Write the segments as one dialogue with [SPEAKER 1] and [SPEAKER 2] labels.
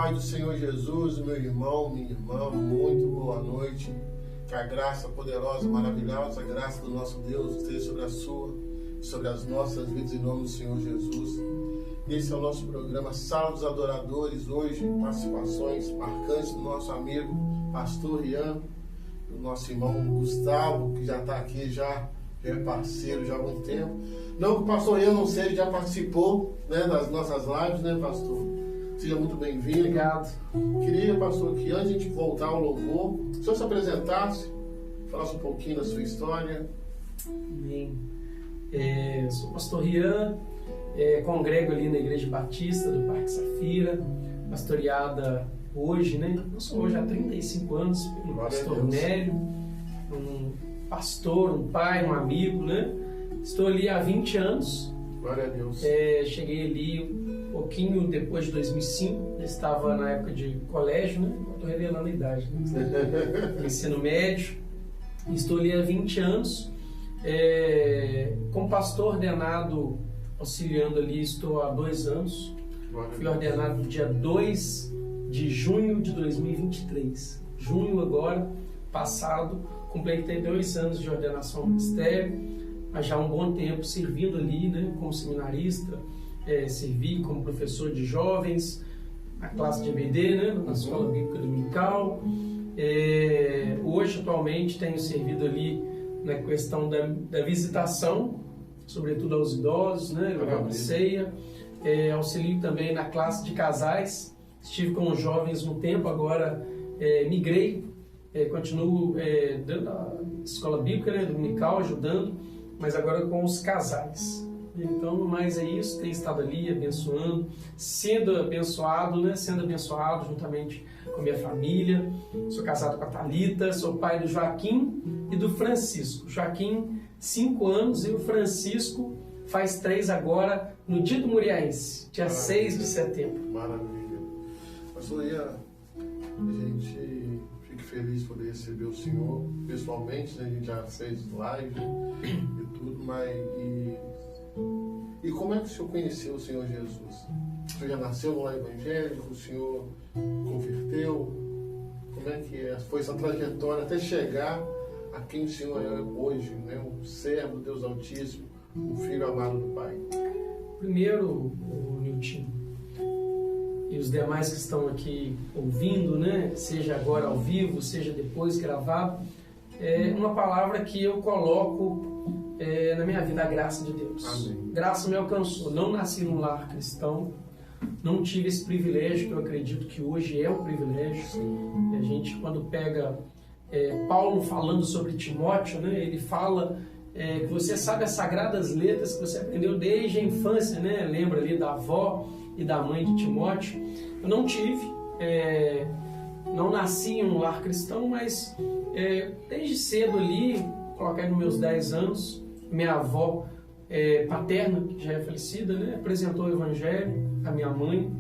[SPEAKER 1] paz do Senhor Jesus, meu irmão, minha irmã, muito boa noite. Que a graça poderosa, maravilhosa, a graça do nosso Deus esteja sobre a sua, sobre as nossas vidas, em nome do Senhor Jesus. Esse é o nosso programa Sala dos Adoradores. Hoje, participações marcantes do nosso amigo Pastor Rian, do nosso irmão Gustavo, que já está aqui, já é parceiro já há muito tempo. Não que o Pastor Rian não seja, já participou, né, das nossas lives, né, Pastor? Seja muito bem-vindo.
[SPEAKER 2] Obrigado.
[SPEAKER 1] Queria, Pastor, que antes de a gente voltar ao louvor, o senhor se apresentasse, falasse um pouquinho da sua história.
[SPEAKER 2] Amém. Eu sou o Pastor Rian, congrego ali na Igreja Batista do Parque Safira, pastoreada hoje, né? Eu sou hoje há 35 anos pelo pastor Nélio, um pastor, um pai, um amigo, né? Estou ali há 20 anos.
[SPEAKER 1] Glória a Deus.
[SPEAKER 2] Cheguei ali um pouquinho depois de 2005, eu estava na época de colégio, né? Não estou revelando a idade, né? Ensino médio. Estou ali há 20 anos. Como pastor ordenado, auxiliando ali, estou há 2 anos. Fui ordenado no dia 2 de junho de 2023. Junho agora, passado, completei 2 anos de ordenação ao ministério, mas já há um bom tempo servindo ali, né, como seminarista, servi como professor de jovens, na classe de EBD, né, na Escola Bíblica Dominical. Hoje, atualmente, tenho servido ali na questão da visitação, sobretudo aos idosos, né, levando ceia. Auxilio também na classe de casais. Estive com os jovens no tempo, agora migrei, continuo dando a escola bíblica, né, dominical, ajudando, mas agora com os casais. Então, mais é isso, tem estado ali abençoando, sendo abençoado, né? Sendo abençoado juntamente com a minha família. Sou casado com a Thalita, sou pai do Joaquim e do Francisco. Joaquim, 5 anos, e o Francisco faz 3 agora, no dia do Muriaense, dia 6 de setembro.
[SPEAKER 1] Maravilha. Pastor Ian, a gente fica feliz de poder receber o senhor pessoalmente, né? A gente já fez live e tudo, mas... E como é que o senhor conheceu o Senhor Jesus? O senhor já nasceu no lar evangélico? O senhor converteu? Como é que foi essa trajetória até chegar a quem o senhor é hoje, né? Um servo de Deus Altíssimo, o Filho amado do Pai? Primeiro,
[SPEAKER 2] o Nilton e os demais que estão aqui ouvindo, né? Seja agora ao vivo, seja depois gravado, é uma palavra que eu coloco na minha vida, a graça de Deus.
[SPEAKER 1] Amém.
[SPEAKER 2] Graça me alcançou. Não nasci num lar cristão, não tive esse privilégio que eu acredito que hoje é um privilégio. A gente, quando pega Paulo falando sobre Timóteo, né, ele fala que você sabe as sagradas letras que você aprendeu desde a infância, né? Lembra ali da avó e da mãe de Timóteo. Eu não tive, não nasci em um lar cristão, mas desde cedo ali, coloquei nos meus 10 anos, minha avó paterna, que já é falecida, né, apresentou o Evangelho à minha mãe,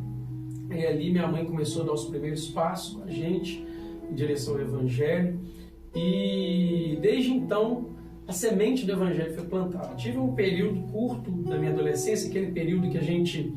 [SPEAKER 2] e ali minha mãe começou a dar os primeiros passos com a gente em direção ao Evangelho, e desde então a semente do Evangelho foi plantada. Tive um período curto da minha adolescência, aquele período que a gente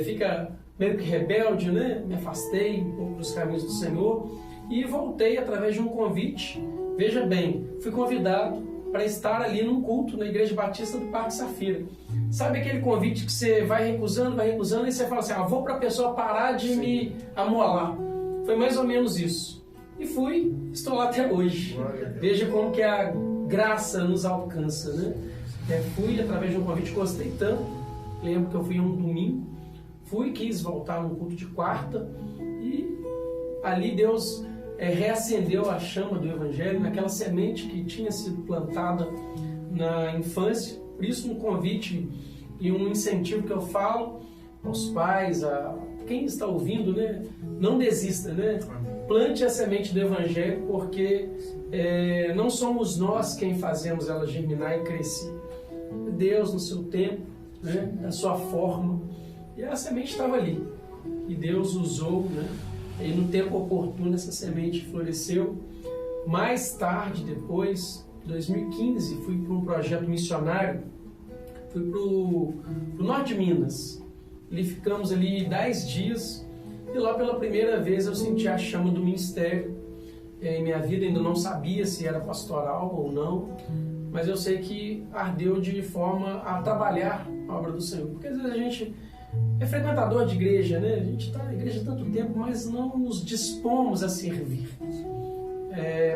[SPEAKER 2] fica meio que rebelde, né? Me afastei um pouco dos caminhos do Senhor e voltei através de um convite. Veja bem, fui convidado para estar ali num culto na Igreja Batista do Parque Safira. Sabe aquele convite que você vai recusando, e você fala assim, vou para a pessoa parar de me amolar. Foi mais ou menos isso. E fui, estou lá até hoje. Veja como que a graça nos alcança, né? Fui através de um convite, gostei tanto. Lembro que eu fui um domingo, quis voltar num culto de quarta, e ali Deus reacendeu a chama do Evangelho, naquela semente que tinha sido plantada na infância. Por isso um convite e um incentivo que eu falo aos pais, a quem está ouvindo, né? Não desista, né? Plante a semente do Evangelho, porque não somos nós quem fazemos ela germinar e crescer. Deus no seu tempo, né? Da sua forma, e a semente estava ali, e Deus usou, né? E no tempo oportuno essa semente floresceu. Mais tarde, depois, em 2015, fui para um projeto missionário, fui para o norte de Minas. Ali ficamos ali 10 dias, e lá pela primeira vez eu senti a chama do ministério. Em minha vida ainda não sabia se era pastoral ou não, mas eu sei que ardeu de forma a trabalhar a obra do Senhor. Porque às vezes a gente é frequentador de igreja, né? A gente está na igreja há tanto tempo, mas não nos dispomos a servir.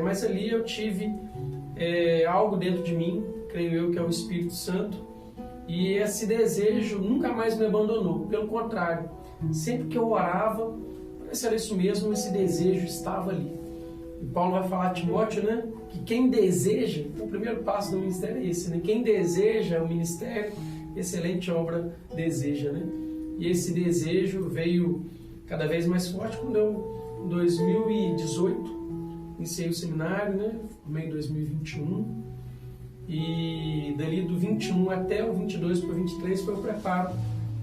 [SPEAKER 2] Mas ali eu tive algo dentro de mim, creio eu que é o Espírito Santo, e esse desejo nunca mais me abandonou. Pelo contrário, sempre que eu orava, parece que era isso mesmo, esse desejo estava ali. E Paulo vai falar a Timóteo, né? Que quem deseja, o primeiro passo do ministério é esse, né? Quem deseja o ministério, excelente obra deseja, né? E esse desejo veio cada vez mais forte quando eu, em 2018, iniciei o seminário, né? No meio de 2021. E dali do 21 até o 22 para o 23 foi o preparo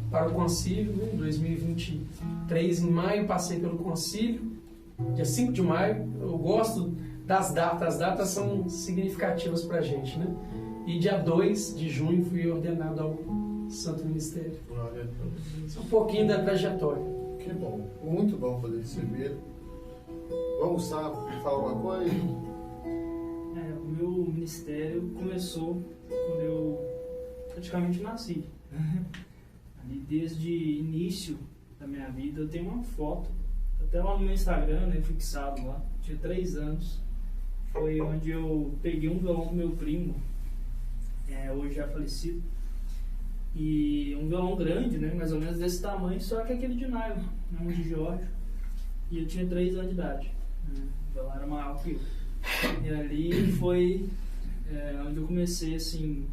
[SPEAKER 2] para o concílio, né? Em 2023, em maio, passei pelo concílio, dia 5 de maio. Eu gosto das datas, as datas são significativas para a gente, né? E dia 2 de junho fui ordenado ao Santo Ministério.
[SPEAKER 1] Glória a Deus.
[SPEAKER 2] Isso é um pouquinho da trajetória.
[SPEAKER 1] Que bom, muito bom poder receber. Vamos falar alguma coisa?
[SPEAKER 3] O meu ministério começou quando eu praticamente nasci. Ali desde o início da minha vida eu tenho uma foto, até lá no meu Instagram, né, fixado lá, tinha 3 anos. Foi onde eu peguei um violão do meu primo, hoje já falecido, e um violão grande, né, mais ou menos desse tamanho, só que aquele de nylon, um de Jorge, e eu tinha 3 anos de idade, o violão era maior que eu. E ali foi onde eu comecei assim,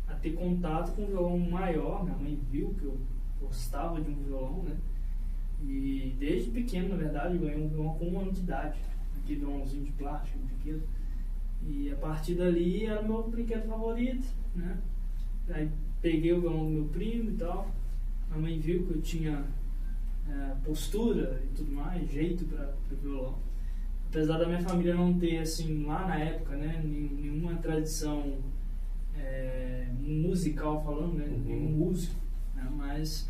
[SPEAKER 3] a ter contato com um violão maior. Minha mãe viu que eu gostava de um violão, né? E desde pequeno, na verdade, eu ganhei um violão com 1 ano de idade, aquele violãozinho de plástico, pequeno. E a partir dali era o meu brinquedo favorito, né? Aí peguei o violão do meu primo e tal. A mãe viu que eu tinha postura e tudo mais, jeito para o violão. Apesar da minha família não ter, assim, lá na época, né, nenhuma tradição musical falando, né, nenhum músico, né, mas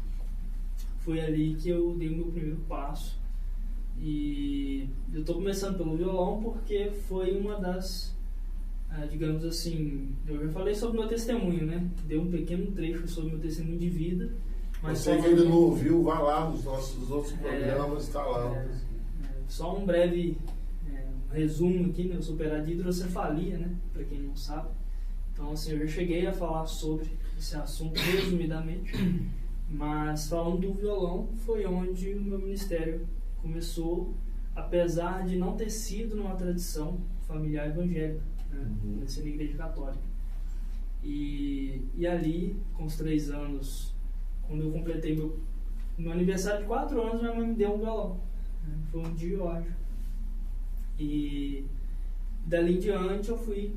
[SPEAKER 3] foi ali que eu dei o meu primeiro passo. E eu estou começando pelo violão porque foi uma das, digamos assim, eu já falei sobre o meu testemunho, né, deu um pequeno trecho sobre o meu testemunho de vida. Mas
[SPEAKER 1] você que ainda não ouviu, vá lá nos nossos outros programas, está lá.
[SPEAKER 3] Só um breve resumo aqui, né? Eu sou operado de hidrocefalia, né? Para quem não sabe. Então, assim, eu já cheguei a falar sobre esse assunto resumidamente, mas falando do violão, foi onde o meu ministério começou, apesar de não ter sido numa tradição familiar evangélica, né? Comecei na igreja católica. E ali, com os 3 anos, quando eu completei meu aniversário de 4 anos, minha mãe me deu um violão. Foi um dia, eu acho. E dali em diante eu fui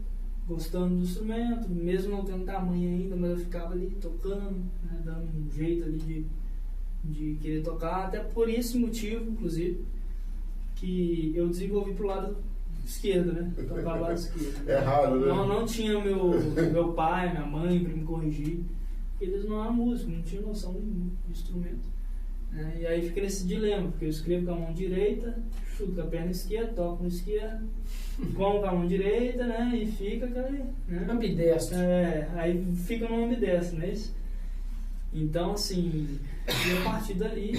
[SPEAKER 3] gostando do instrumento, mesmo não tendo tamanho ainda, mas eu ficava ali tocando, né, dando um jeito ali de querer tocar. Até por esse motivo, inclusive, que eu desenvolvi pro lado esquerdo, né? Tocava pro lado esquerdo.
[SPEAKER 1] É raro, né?
[SPEAKER 3] Não tinha meu pai, minha mãe para me corrigir. Eles não eram músicos, não tinham noção de instrumento. E aí fica nesse dilema, porque eu escrevo com a mão direita, chuto com a perna esquerda, toco com a esquerda, como com a mão direita, né? E fica aquela, né?
[SPEAKER 2] Ambidestro.
[SPEAKER 3] Aí fica no ambidestro, não é isso? Então, assim, e a partir dali,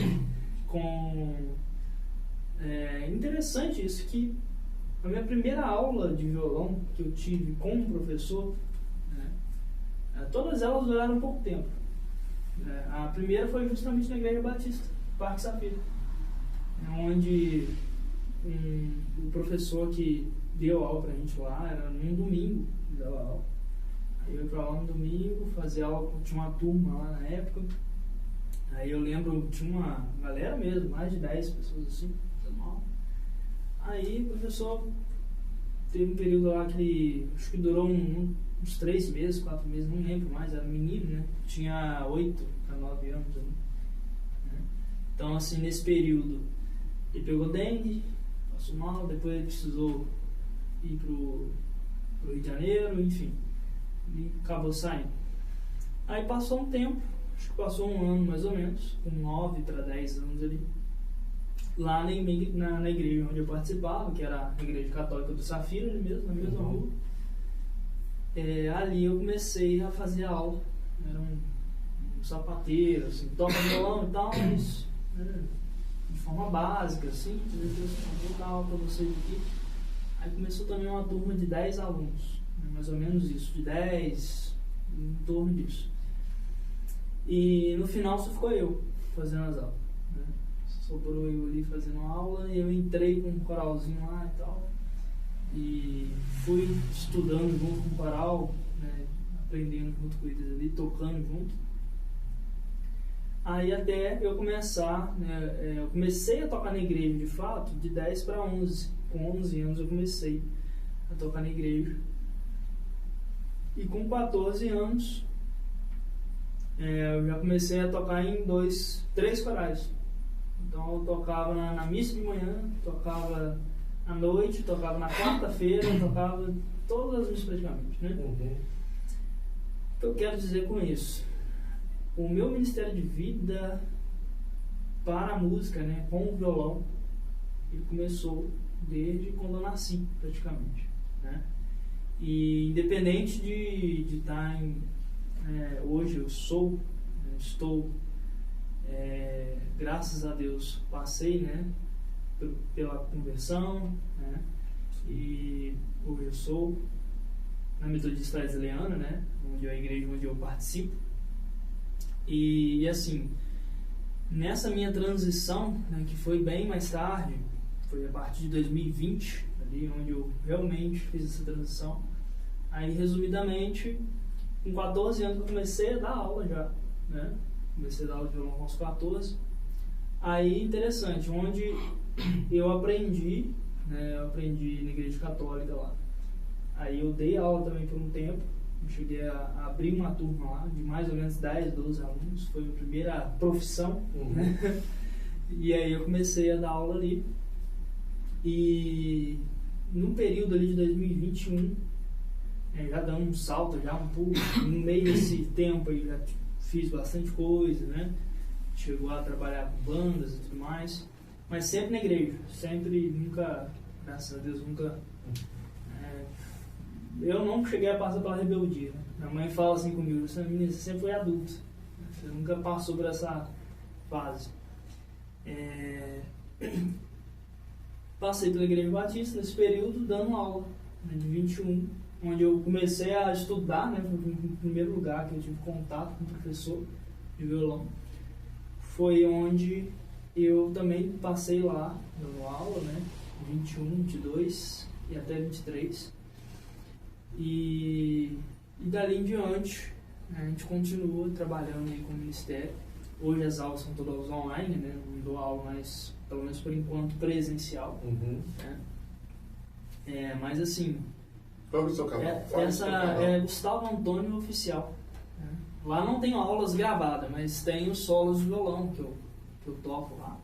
[SPEAKER 3] interessante isso, que a minha primeira aula de violão que eu tive com um professor, né, todas elas duraram pouco tempo. A primeira foi justamente na Igreja Batista, Parque Safira, onde o professor que deu aula pra gente lá, era num domingo que dava aula. Aí eu ia pra lá no domingo, fazia aula, tinha uma turma lá na época. Aí eu lembro, tinha uma galera mesmo, mais de 10 pessoas assim, fazendo aula. Aí o professor teve um período lá que ele, acho que durou uns 3 meses, 4 meses, não lembro mais, era menino, né? Tinha 8 a 9 anos. Né? Então, assim, nesse período, ele pegou dengue, passou mal, depois ele precisou ir pro Rio de Janeiro, enfim, e acabou saindo. Aí passou um tempo, acho que passou um ano mais ou menos, com 9 para 10 anos ali, lá na igreja onde eu participava, que era a Igreja Católica do Safira, mesmo, na mesma rua. Ali eu comecei a fazer aula. Era um sapateiro, assim, toca violão e tal, mas de forma básica, assim, vou dar aula para vocês aqui. Aí começou também uma turma de 10 alunos, né, mais ou menos isso, de 10, em torno disso. E no final só ficou eu fazendo as aulas. Né? Sobrou eu ali fazendo aula e eu entrei com um coralzinho lá e tal. E fui estudando junto com o coral, né, aprendendo junto com eles ali, tocando junto. Aí até eu começar, né, eu comecei a tocar na igreja de fato de 10 para 11. Com 11 anos eu comecei a tocar na igreja. E com 14 anos eu já comecei a tocar em 3 corais. Então eu tocava na missa de manhã, tocava à noite, tocava na quarta-feira, tocava todas as missas praticamente, né? O que eu quero dizer com isso? O meu ministério de vida para a música, né, com o violão, ele começou desde quando eu nasci, praticamente, né? E independente de estar hoje eu estou, graças a Deus, passei, né, pela conversão, né, e hoje eu sou na Metodista Wesleyana, né, onde é a igreja onde eu participo. E assim, nessa minha transição, né, que foi bem mais tarde, foi a partir de 2020, ali onde eu realmente fiz essa transição. Aí, resumidamente, com 14 anos eu comecei a dar aula já, né? Comecei a dar aula de violão com os 14. Aí, interessante, onde eu aprendi, né? Eu aprendi na igreja católica lá. Aí eu dei aula também por um tempo. Eu cheguei a abrir uma turma lá de mais ou menos 10, 12 alunos. Foi a primeira profissão, né? E aí eu comecei a dar aula ali. E no período ali de 2021, já dando um salto, já um pulo, no meio desse tempo aí já fiz bastante coisa, né? Chegou a trabalhar com bandas e tudo mais, mas sempre na igreja, sempre, nunca, graças a Deus, nunca... eu não cheguei a passar pela rebeldia, né? Minha mãe fala assim comigo, você sempre foi adulto, você nunca passou por essa fase. Passei pela Igreja Batista nesse período dando aula, né, de 21, onde eu comecei a estudar, né, no primeiro lugar que eu tive contato com o professor de violão. Foi onde eu também passei lá dando aula, né, 21, 22 e até 23. E dali em diante, né, a gente continua trabalhando aí com o ministério. Hoje as aulas são todas online, né? Não dou aula mais, pelo menos por enquanto, presencial. Né? Mas assim...
[SPEAKER 1] Qual é o seu canal?
[SPEAKER 3] Essa é Gustavo Antônio Oficial. Né? Lá não tem aulas gravadas, mas tem os solos de violão que eu toco lá.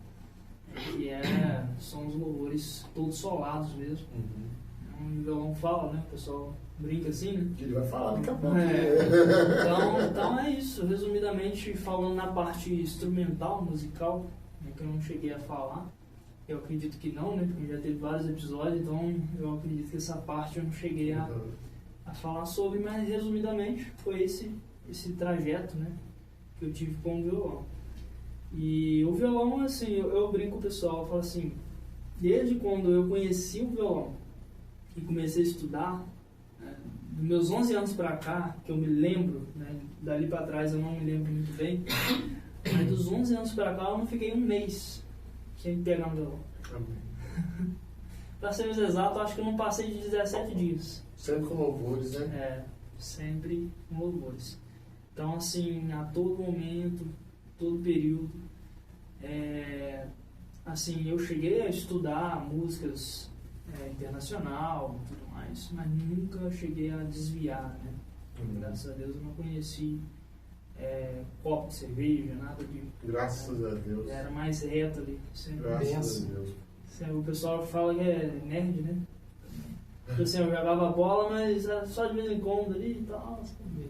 [SPEAKER 3] Que são os louvores todos solados mesmo. O violão fala, né? O pessoal brinca assim, né?
[SPEAKER 1] Ele vai falar daqui a pouco.
[SPEAKER 3] Então é isso, resumidamente falando na parte instrumental, musical, né, que eu não cheguei a falar. Eu acredito que não, né? Porque já teve vários episódios, então eu acredito que essa parte eu não cheguei a falar sobre, mas resumidamente foi esse trajeto, né, que eu tive com o violão. E o violão, assim, eu brinco com o pessoal, eu falo assim, desde quando eu conheci o violão e comecei a estudar, né, dos meus 11 anos pra cá, que eu me lembro, né, dali pra trás eu não me lembro muito bem, mas dos 11 anos pra cá eu não fiquei um mês sem pegar no violão. Pra ser mais exato, acho que eu não passei de 17 dias.
[SPEAKER 1] Sempre com louvores, né?
[SPEAKER 3] Sempre com louvores. Então, assim, a todo momento, todo período, assim, eu cheguei a estudar músicas internacional e tudo mais, mas nunca cheguei a desviar, né? Graças a Deus eu não conheci copo de cerveja, nada de...
[SPEAKER 1] Graças a Deus.
[SPEAKER 3] Era mais reto ali. Sempre.
[SPEAKER 1] Graças a Deus.
[SPEAKER 3] O pessoal fala que é nerd, né? Tipo assim, eu jogava bola, mas só de vez em quando ali e tal.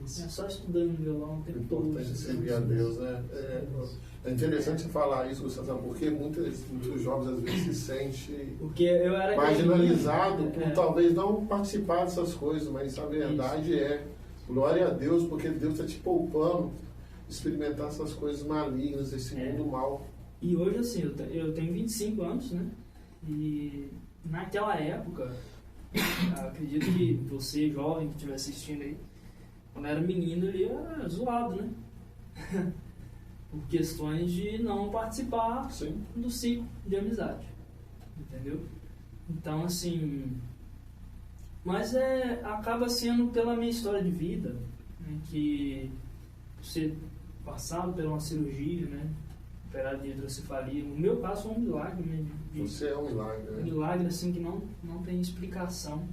[SPEAKER 3] Só estudando violão o tempo todo.
[SPEAKER 1] É importante servir a Deus, né? É interessante falar isso, você sabe, porque muitos jovens às vezes se sentem marginalizados por talvez não participar dessas coisas, mas a verdade glória a Deus, porque Deus está te poupando de experimentar essas coisas malignas, esse mundo mal.
[SPEAKER 3] E hoje, assim, eu tenho 25 anos, né? E naquela época, acredito que você, jovem, que estiver assistindo aí, quando era menino, ele era zoado, né? Por questões de não participar do ciclo de amizade, entendeu? Então, assim... Mas acaba sendo pela minha história de vida, né, que você passado por uma cirurgia, né, operado de hidrocefalia, no meu caso foi um milagre, né?
[SPEAKER 1] Você é um milagre, né?
[SPEAKER 3] Um milagre, assim, que não tem explicação.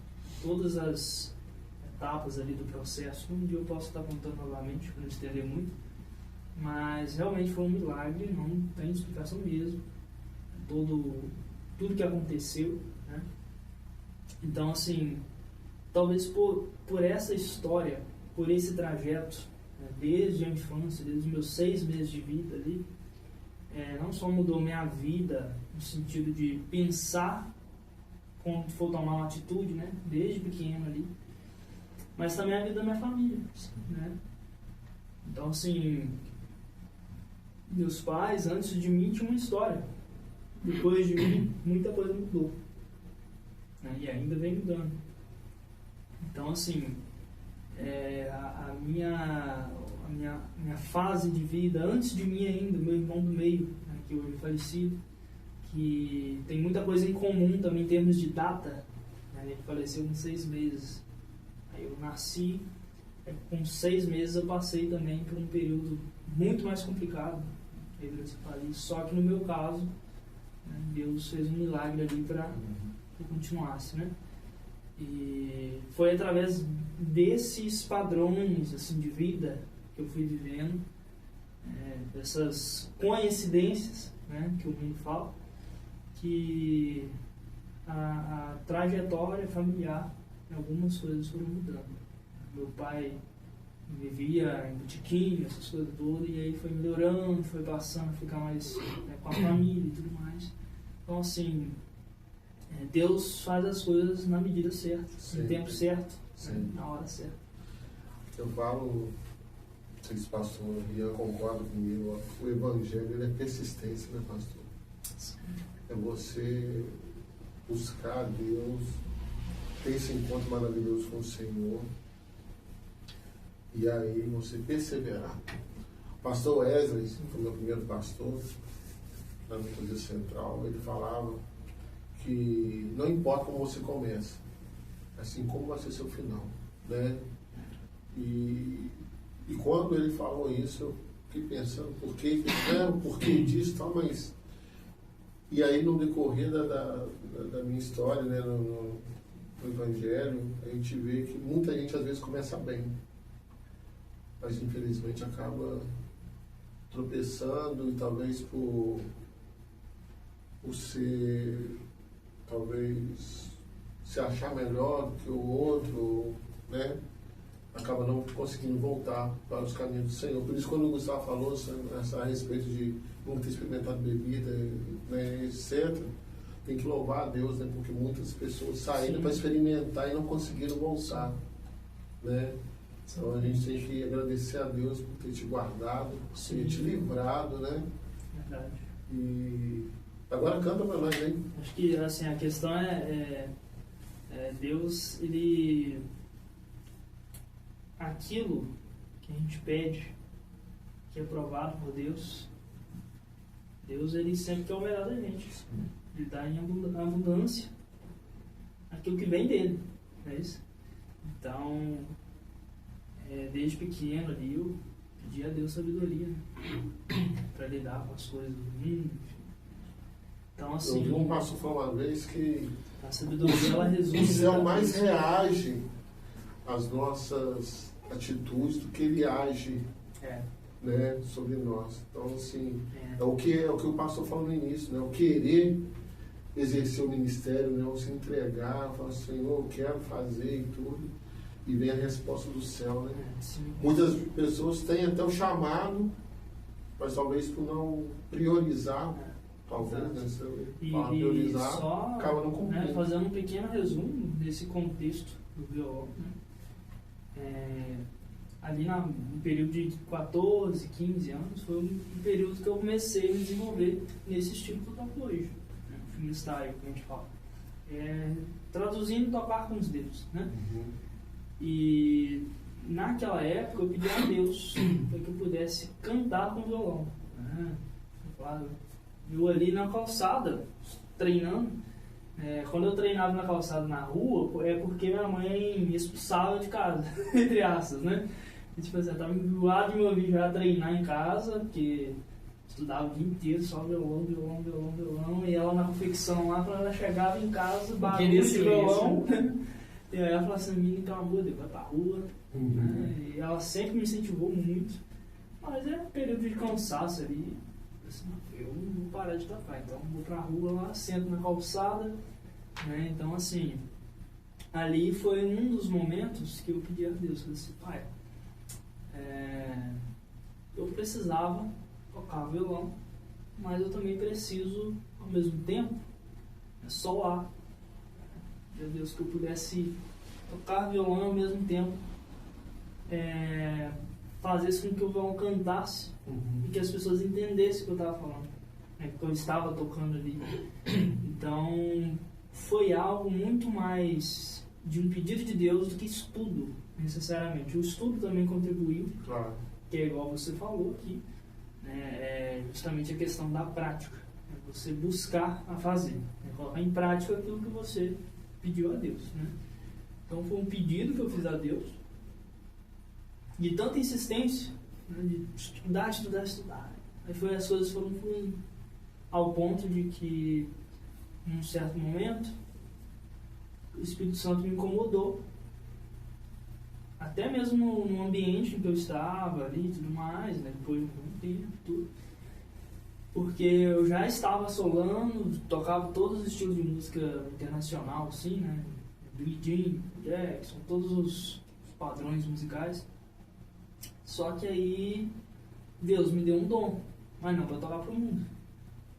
[SPEAKER 3] Todas as etapas ali do processo, um dia eu posso estar contando novamente, para não estender muito, mas realmente foi um milagre, não tem explicação mesmo. Tudo que aconteceu, né? Então, assim, talvez por essa história, por esse trajeto, né, desde a infância, desde os meus 6 meses de vida ali, não só mudou minha vida no sentido de pensar quando for tomar uma atitude, né, desde pequeno ali, mas também a vida da minha família, né? Então, assim, meus pais, antes de mim, tinham uma história. Depois de mim, muita coisa mudou, né, e ainda vem mudando. Então, assim, a minha fase de vida, antes de mim ainda, meu irmão do meio, né, que hoje é falecido, que tem muita coisa em comum também em termos de data, né, ele faleceu com 6 meses. Aí eu nasci, Com 6 meses eu passei também por um período muito mais complicado, só que no meu caso, né, Deus fez um milagre ali para que continuasse, né? E foi através desses padrões assim, de vida que eu fui vivendo, dessas coincidências, né, que o mundo fala, que a trajetória familiar, algumas coisas foram mudando. Meu pai vivia em botiquim, essas coisas todas, e aí foi melhorando, foi passando a ficar mais, né, com a família e tudo mais. Então, assim, Deus faz as coisas na medida certa, no tempo certo, né, na hora certa.
[SPEAKER 1] Eu falo, não sei se o pastor Ian concorda comigo, o evangelho ele é persistência, né, pastor?
[SPEAKER 3] Sim.
[SPEAKER 1] É você buscar Deus, ter esse encontro maravilhoso com o Senhor, e aí você perseverar. O pastor Wesley, que foi meu primeiro pastor na Metodista Central, ele falava que não importa como você começa, assim como vai ser seu final, né? E quando ele falou isso, eu fiquei pensando por que disso, tal, mas... E aí, no decorrer da minha história, né, no Evangelho, a gente vê que muita gente às vezes começa bem, mas infelizmente acaba tropeçando e talvez por ser, talvez, se achar melhor do que o outro, né? Acaba não conseguindo voltar para os caminhos do Senhor. Por isso, quando o Gustavo falou a respeito de nunca ter experimentado bebida, né, etc., tem que louvar a Deus, né, porque muitas pessoas saíram para experimentar e não conseguiram voltar, né? Então a gente tem que agradecer a Deus por ter te guardado, por ter te livrado, né?
[SPEAKER 3] Verdade.
[SPEAKER 1] E agora canta para nós, hein?
[SPEAKER 3] Acho que assim, a questão Deus, ele... Aquilo que a gente pede, que é aprovado por Deus, ele sempre quer o melhor da gente. Ele dá em abundância aquilo que vem dele, não é isso? Então, desde pequeno ali, eu pedi a Deus sabedoria, né, para lidar com as coisas do mundo. Então, assim...
[SPEAKER 1] Eu vi um pastor falar uma vez que
[SPEAKER 3] a sabedoria, ela resume...
[SPEAKER 1] O céu mais reage às nossas atitudes do que ele age, né, sobre nós. Então, assim, é o que o pastor falou no início, né? O querer exercer o ministério, né? O se entregar, falar, Senhor, eu quero fazer e tudo. E vem a resposta do céu, né? Muitas pessoas têm até o chamado, mas talvez por não priorizar, talvez, né? Priorizar,
[SPEAKER 3] só,
[SPEAKER 1] acaba não cumprindo.
[SPEAKER 3] Né, fazendo um pequeno resumo desse contexto do violão, né? Ali no período de 14, 15 anos, foi um período que eu comecei a me desenvolver nesse estilo que eu toco hoje, né? Freestyle, como a gente fala. Traduzindo, tocar com os dedos, né? E naquela época eu pedi a Deus para que eu pudesse cantar com violão, né? Claro, eu ali na calçada, treinando. Quando eu treinava na calçada na rua, é porque minha mãe me expulsava de casa, entre aspas, né? E, tipo assim, eu tava enjoado de me ouvir já treinar em casa, porque estudava o dia inteiro, só violão, e ela na confecção lá, quando ela chegava em casa, barulho de violão, e aí ela falava assim, menina, então amor, vai pra rua, né? E ela sempre me incentivou muito, mas é um período de cansaço ali. Assim, eu não vou parar de tocar, então vou pra rua lá, sento na calçada, né? Então, assim, ali foi um dos momentos que eu pedi a Deus, eu disse, pai, eu precisava tocar violão, mas eu também preciso, ao mesmo tempo, solar. Meu Deus, que eu pudesse tocar violão ao mesmo tempo, fazer isso com que o violão cantasse e que as pessoas entendessem o que eu estava falando, né, que eu estava tocando ali. Então, foi algo muito mais de um pedido de Deus do que estudo, necessariamente. O estudo também contribuiu,
[SPEAKER 1] claro,
[SPEAKER 3] que é igual você falou aqui, né, justamente a questão da prática, você buscar a fazer, colocar em prática aquilo que você pediu a Deus, né? Então, foi um pedido que eu fiz a Deus, de tanta insistência, né, de estudar. Aí as coisas foram fluindo, ao ponto de que, num certo momento, o Espírito Santo me incomodou, até mesmo no ambiente em que eu estava ali e tudo mais, né, depois de um tempo e tudo, porque eu já estava solando, tocava todos os estilos de música internacional, assim, né, Billie Jean, Jackson, todos os padrões musicais. Só que aí Deus me deu um dom, mas não para tocar pro mundo.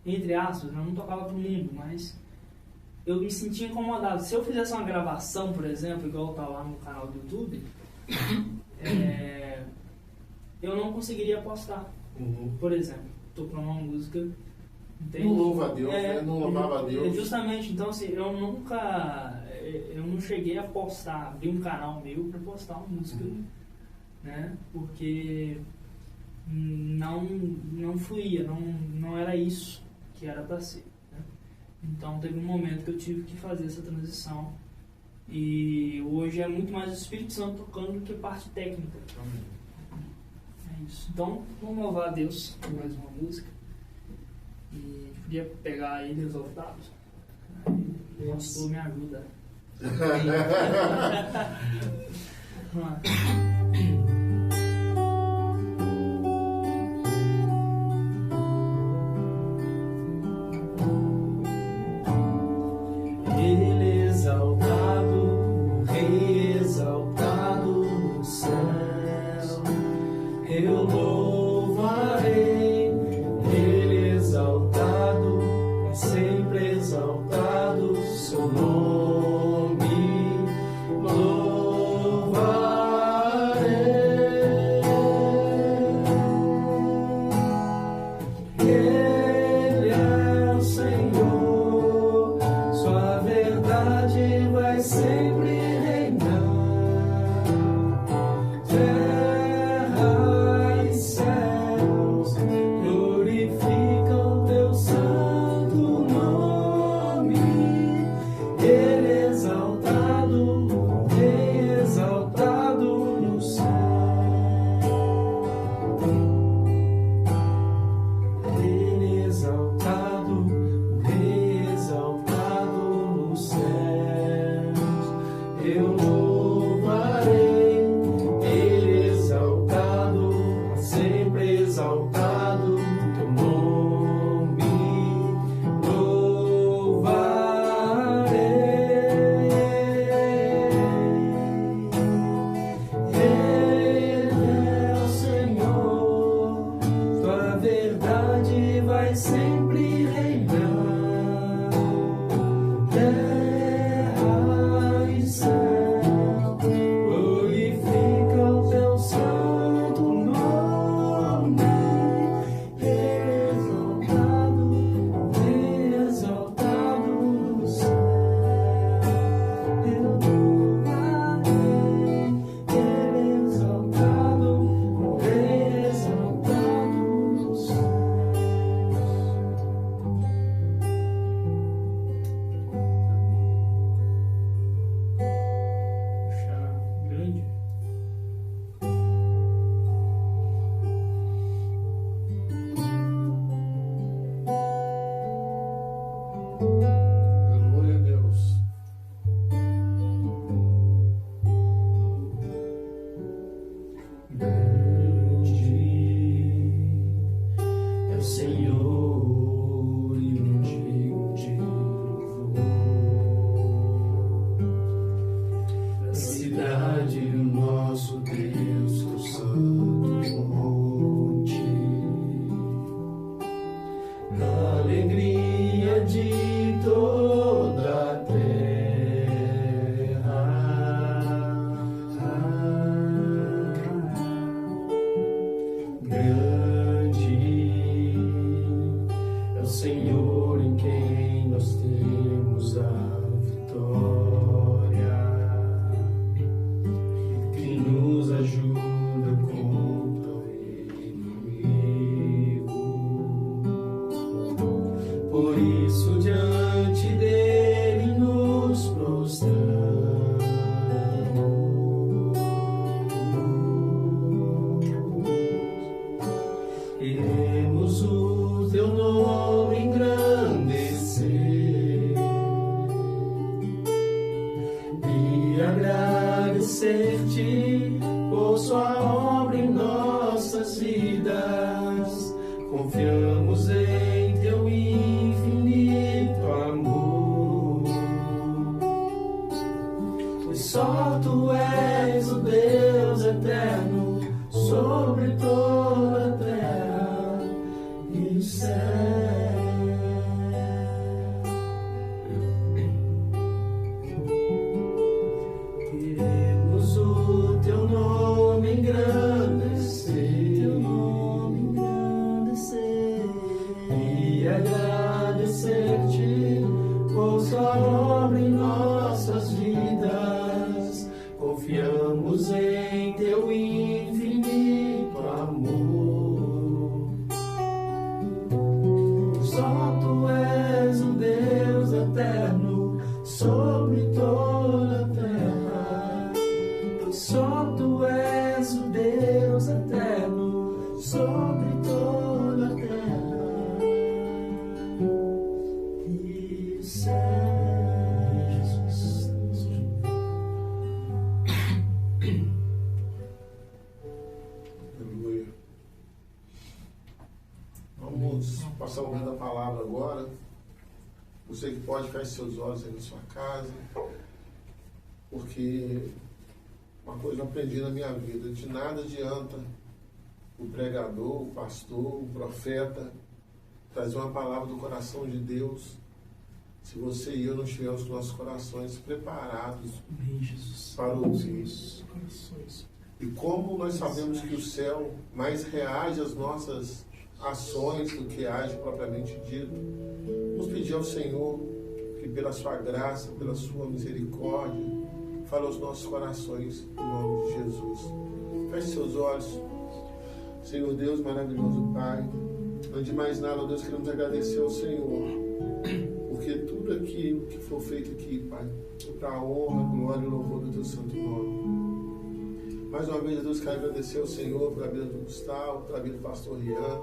[SPEAKER 3] Entre aspas, eu não tocava pro mundo, mas eu me sentia incomodado. Se eu fizesse uma gravação, por exemplo, igual tá lá no canal do YouTube, eu não conseguiria postar. Por exemplo, tocando uma música, entende?
[SPEAKER 1] Não louva a Deus, né? Não louvava a Deus.
[SPEAKER 3] Justamente, então assim, eu não cheguei a postar, abrir um canal meu para postar uma música, né? Porque não fluía, não era isso que era para ser, né? Então teve um momento que eu tive que fazer essa transição, e hoje é muito mais o Espírito Santo tocando do que parte técnica. É isso. Então vamos louvar a Deus por mais uma música, e a gente podia pegar ele resultados. O pastor me ajuda. Vamos lá.
[SPEAKER 2] Ele exaltado, o Rei exaltado no céu, eu louvarei. Ele exaltado, é sempre exaltado, seu nome louvarei. Ele é o Senhor, sua verdade vai sempre reinar. Terra e céus glorificam teu santo nome. Ele exaltado, Rei exaltado no céu. Ele exaltado, o Rei exaltado nos céus, eu louvarei. Ele exaltado, sempre exaltado, teu nome louvarei. Ele é o Senhor, tua verdade vai sempre reinar. Terra e céu glorificam teu santo nome. Exaltado no céu, eu louvarei. Ele exaltado, Rei exaltado no céu.
[SPEAKER 3] Puxa, grande.
[SPEAKER 1] Glória a Deus.
[SPEAKER 2] Grande é o Senhor e não digno de louvor. Da cidade do nosso Deus, teu santo monte, a alegria de toda a terra. Grande é o Senhor em quem nós temos a vitória, que nos ajuda contra o inimigo. Por isso diante dele nos prostramos. sua obra em nossas vidas. Confiamos em teu infinito amor, pois só tu és o Deus eterno sobre toda a terra e o céu. Queremos o teu nome engrandecer, e agradecer-te por sua obra em nossas vidas. Confiamos em teu infinito amor. Só tu és o Deus eterno sobre toda a terra. Só tu és o Deus eterno sobre toda a terra e o céu. Jesus.
[SPEAKER 1] Aleluia. Vamos passar o momento da palavra agora. Você que pode, feche seus olhos aí na sua casa, porque uma coisa eu aprendi na minha vida: de nada adianta o pregador, o pastor, o profeta trazer uma palavra do coração de Deus se você e eu não estivermos com nossos corações preparados para ouvir. E como nós sabemos que o céu mais reage às nossas ações do que age propriamente dito, vamos pedir ao Senhor que pela sua graça, pela sua misericórdia, fale aos nossos corações em nome de Jesus. Feche seus olhos. Senhor Deus maravilhoso, Pai, antes de mais nada, Deus, queremos agradecer ao Senhor, porque tudo aquilo que for feito aqui, Pai, é para a honra, glória e louvor do teu santo nome. Mais uma vez, Deus, quero agradecer ao Senhor pela vida do Gustavo, pela vida do pastor Rian.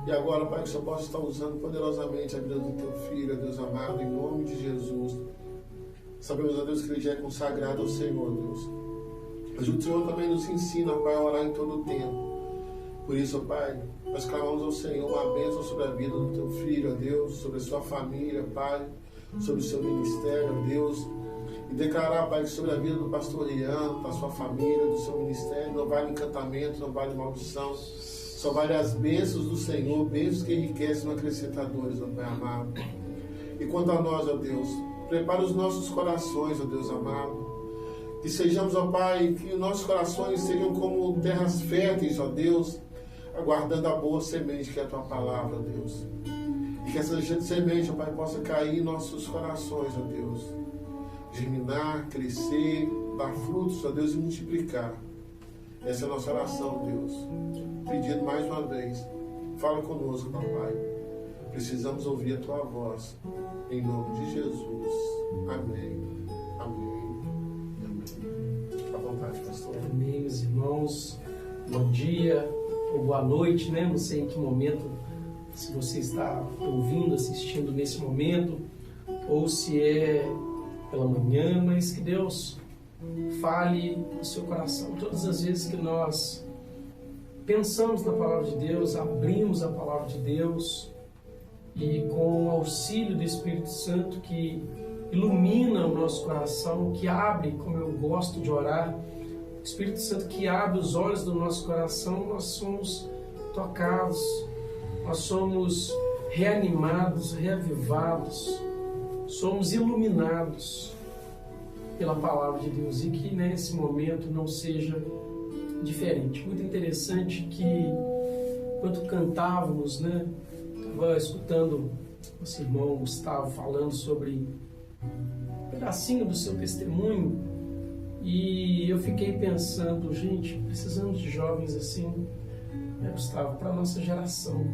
[SPEAKER 1] E agora, Pai, que o Senhor possa estar usando poderosamente a vida do teu filho, Deus amado, em nome de Jesus. Sabemos, ó Deus, que ele já é consagrado ao Senhor, Deus. Mas o Senhor também nos ensina, Pai, a orar em todo o tempo. Por isso, ó Pai, nós clamamos ao Senhor uma bênção sobre a vida do teu filho, ó Deus, sobre a sua família, Pai, sobre o seu ministério, ó Deus. E declarar, Pai, que sobre a vida do pastor Rian, da sua família, do seu ministério, não vale encantamento, não vale maldição. Só vale as bênçãos do Senhor, bênçãos que enriquecem e não acrescentadores, ó Pai amado. E quanto a nós, ó Deus, prepara os nossos corações, ó Deus amado. Que sejamos, ó Pai, que os nossos corações sejam como terras férteis, ó Deus, aguardando a boa semente que é a tua palavra, ó Deus. E que essa semente, ó Pai, possa cair em nossos corações, ó Deus. Germinar, crescer, dar frutos, ó Deus, e multiplicar. Essa é a nossa oração, Deus. Pedindo mais uma vez, fala conosco, papai. Precisamos ouvir a tua voz. Em nome de Jesus. Amém. Amém. Amém. Fica à vontade, pastor.
[SPEAKER 2] Amém, meus irmãos. Bom dia ou boa noite, né? Não sei em que momento, se você está ouvindo, assistindo nesse momento, ou se é pela manhã, mas que Deus fale no seu coração. Todas as vezes que nós pensamos na palavra de Deus, abrimos a palavra de Deus e com o auxílio do Espírito Santo que ilumina o nosso coração, que abre, como eu gosto de orar, o Espírito Santo que abre os olhos do nosso coração, nós somos tocados, nós somos reanimados, reavivados, somos iluminados pela palavra de Deus e que nesse momento não seja diferente. Muito interessante que enquanto cantávamos, né, estava escutando nosso irmão Gustavo falando sobre um pedacinho do seu testemunho e eu fiquei pensando, gente, precisamos de jovens assim, né, Gustavo, para a nossa geração.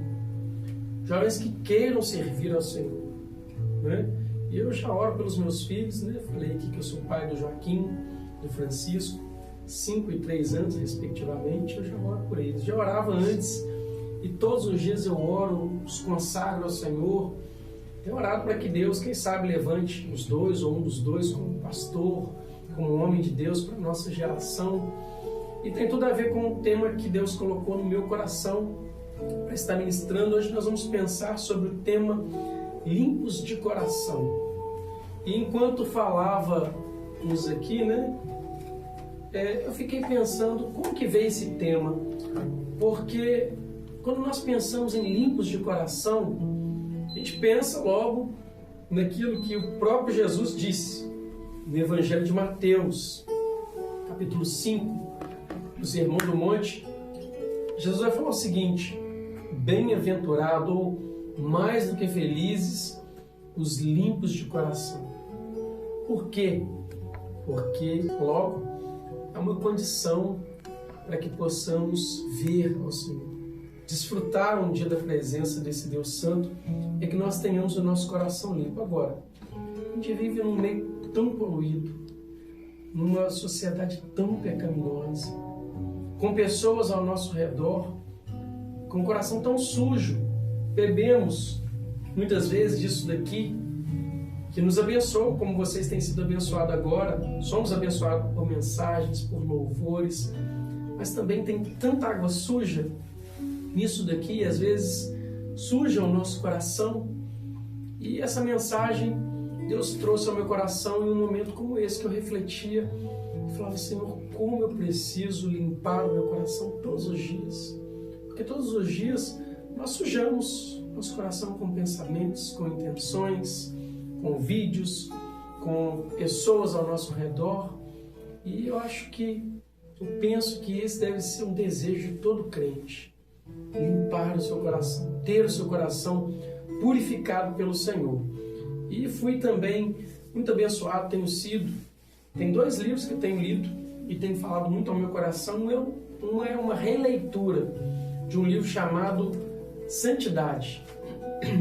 [SPEAKER 2] Jovens que queiram servir ao Senhor, né? E eu já oro pelos meus filhos, né? Falei aqui que eu sou pai do Joaquim, do Francisco, 5 e 3 anos, respectivamente. Eu já oro por eles. Já orava antes e todos os dias eu oro, os consagro ao Senhor. Tenho orado para que Deus, quem sabe, levante os dois ou um dos dois como pastor, como homem de Deus para a nossa geração. e tem tudo a ver com o tema que Deus colocou no meu coração para estar ministrando. Hoje nós vamos pensar sobre o tema limpos de coração. E enquanto falávamos aqui, né, eu fiquei pensando como que veio esse tema, porque quando nós pensamos em limpos de coração, a gente pensa logo naquilo que o próprio Jesus disse no Evangelho de Mateus, capítulo 5, do Sermão do Monte. Jesus vai falar o seguinte: bem-aventurado ou mais do que felizes os limpos de coração. Por quê? Porque logo é uma condição para que possamos ver ao Senhor, desfrutar um dia da presença desse Deus Santo, é que nós tenhamos o nosso coração limpo. Agora, a gente vive num meio tão poluído, numa sociedade tão pecaminosa, com pessoas ao nosso redor, com o coração tão sujo. Bebemos muitas vezes disso daqui, que nos abençoa, como vocês têm sido abençoados agora. Somos abençoados por mensagens, por louvores, mas também tem tanta água suja nisso daqui, às vezes suja o nosso coração. E essa mensagem Deus trouxe ao meu coração em um momento como esse, que eu refletia e falava: Senhor, como eu preciso limpar o meu coração todos os dias. Porque todos os dias nós sujamos nosso coração com pensamentos, com intenções, com vídeos, com pessoas ao nosso redor. E eu penso que esse deve ser um desejo de todo crente: limpar o seu coração, ter o seu coração purificado pelo Senhor. E fui também muito abençoado, tenho sido. Tem 2 livros que eu tenho lido e tem falado muito ao meu coração. Um é uma releitura de um livro chamado Santidade.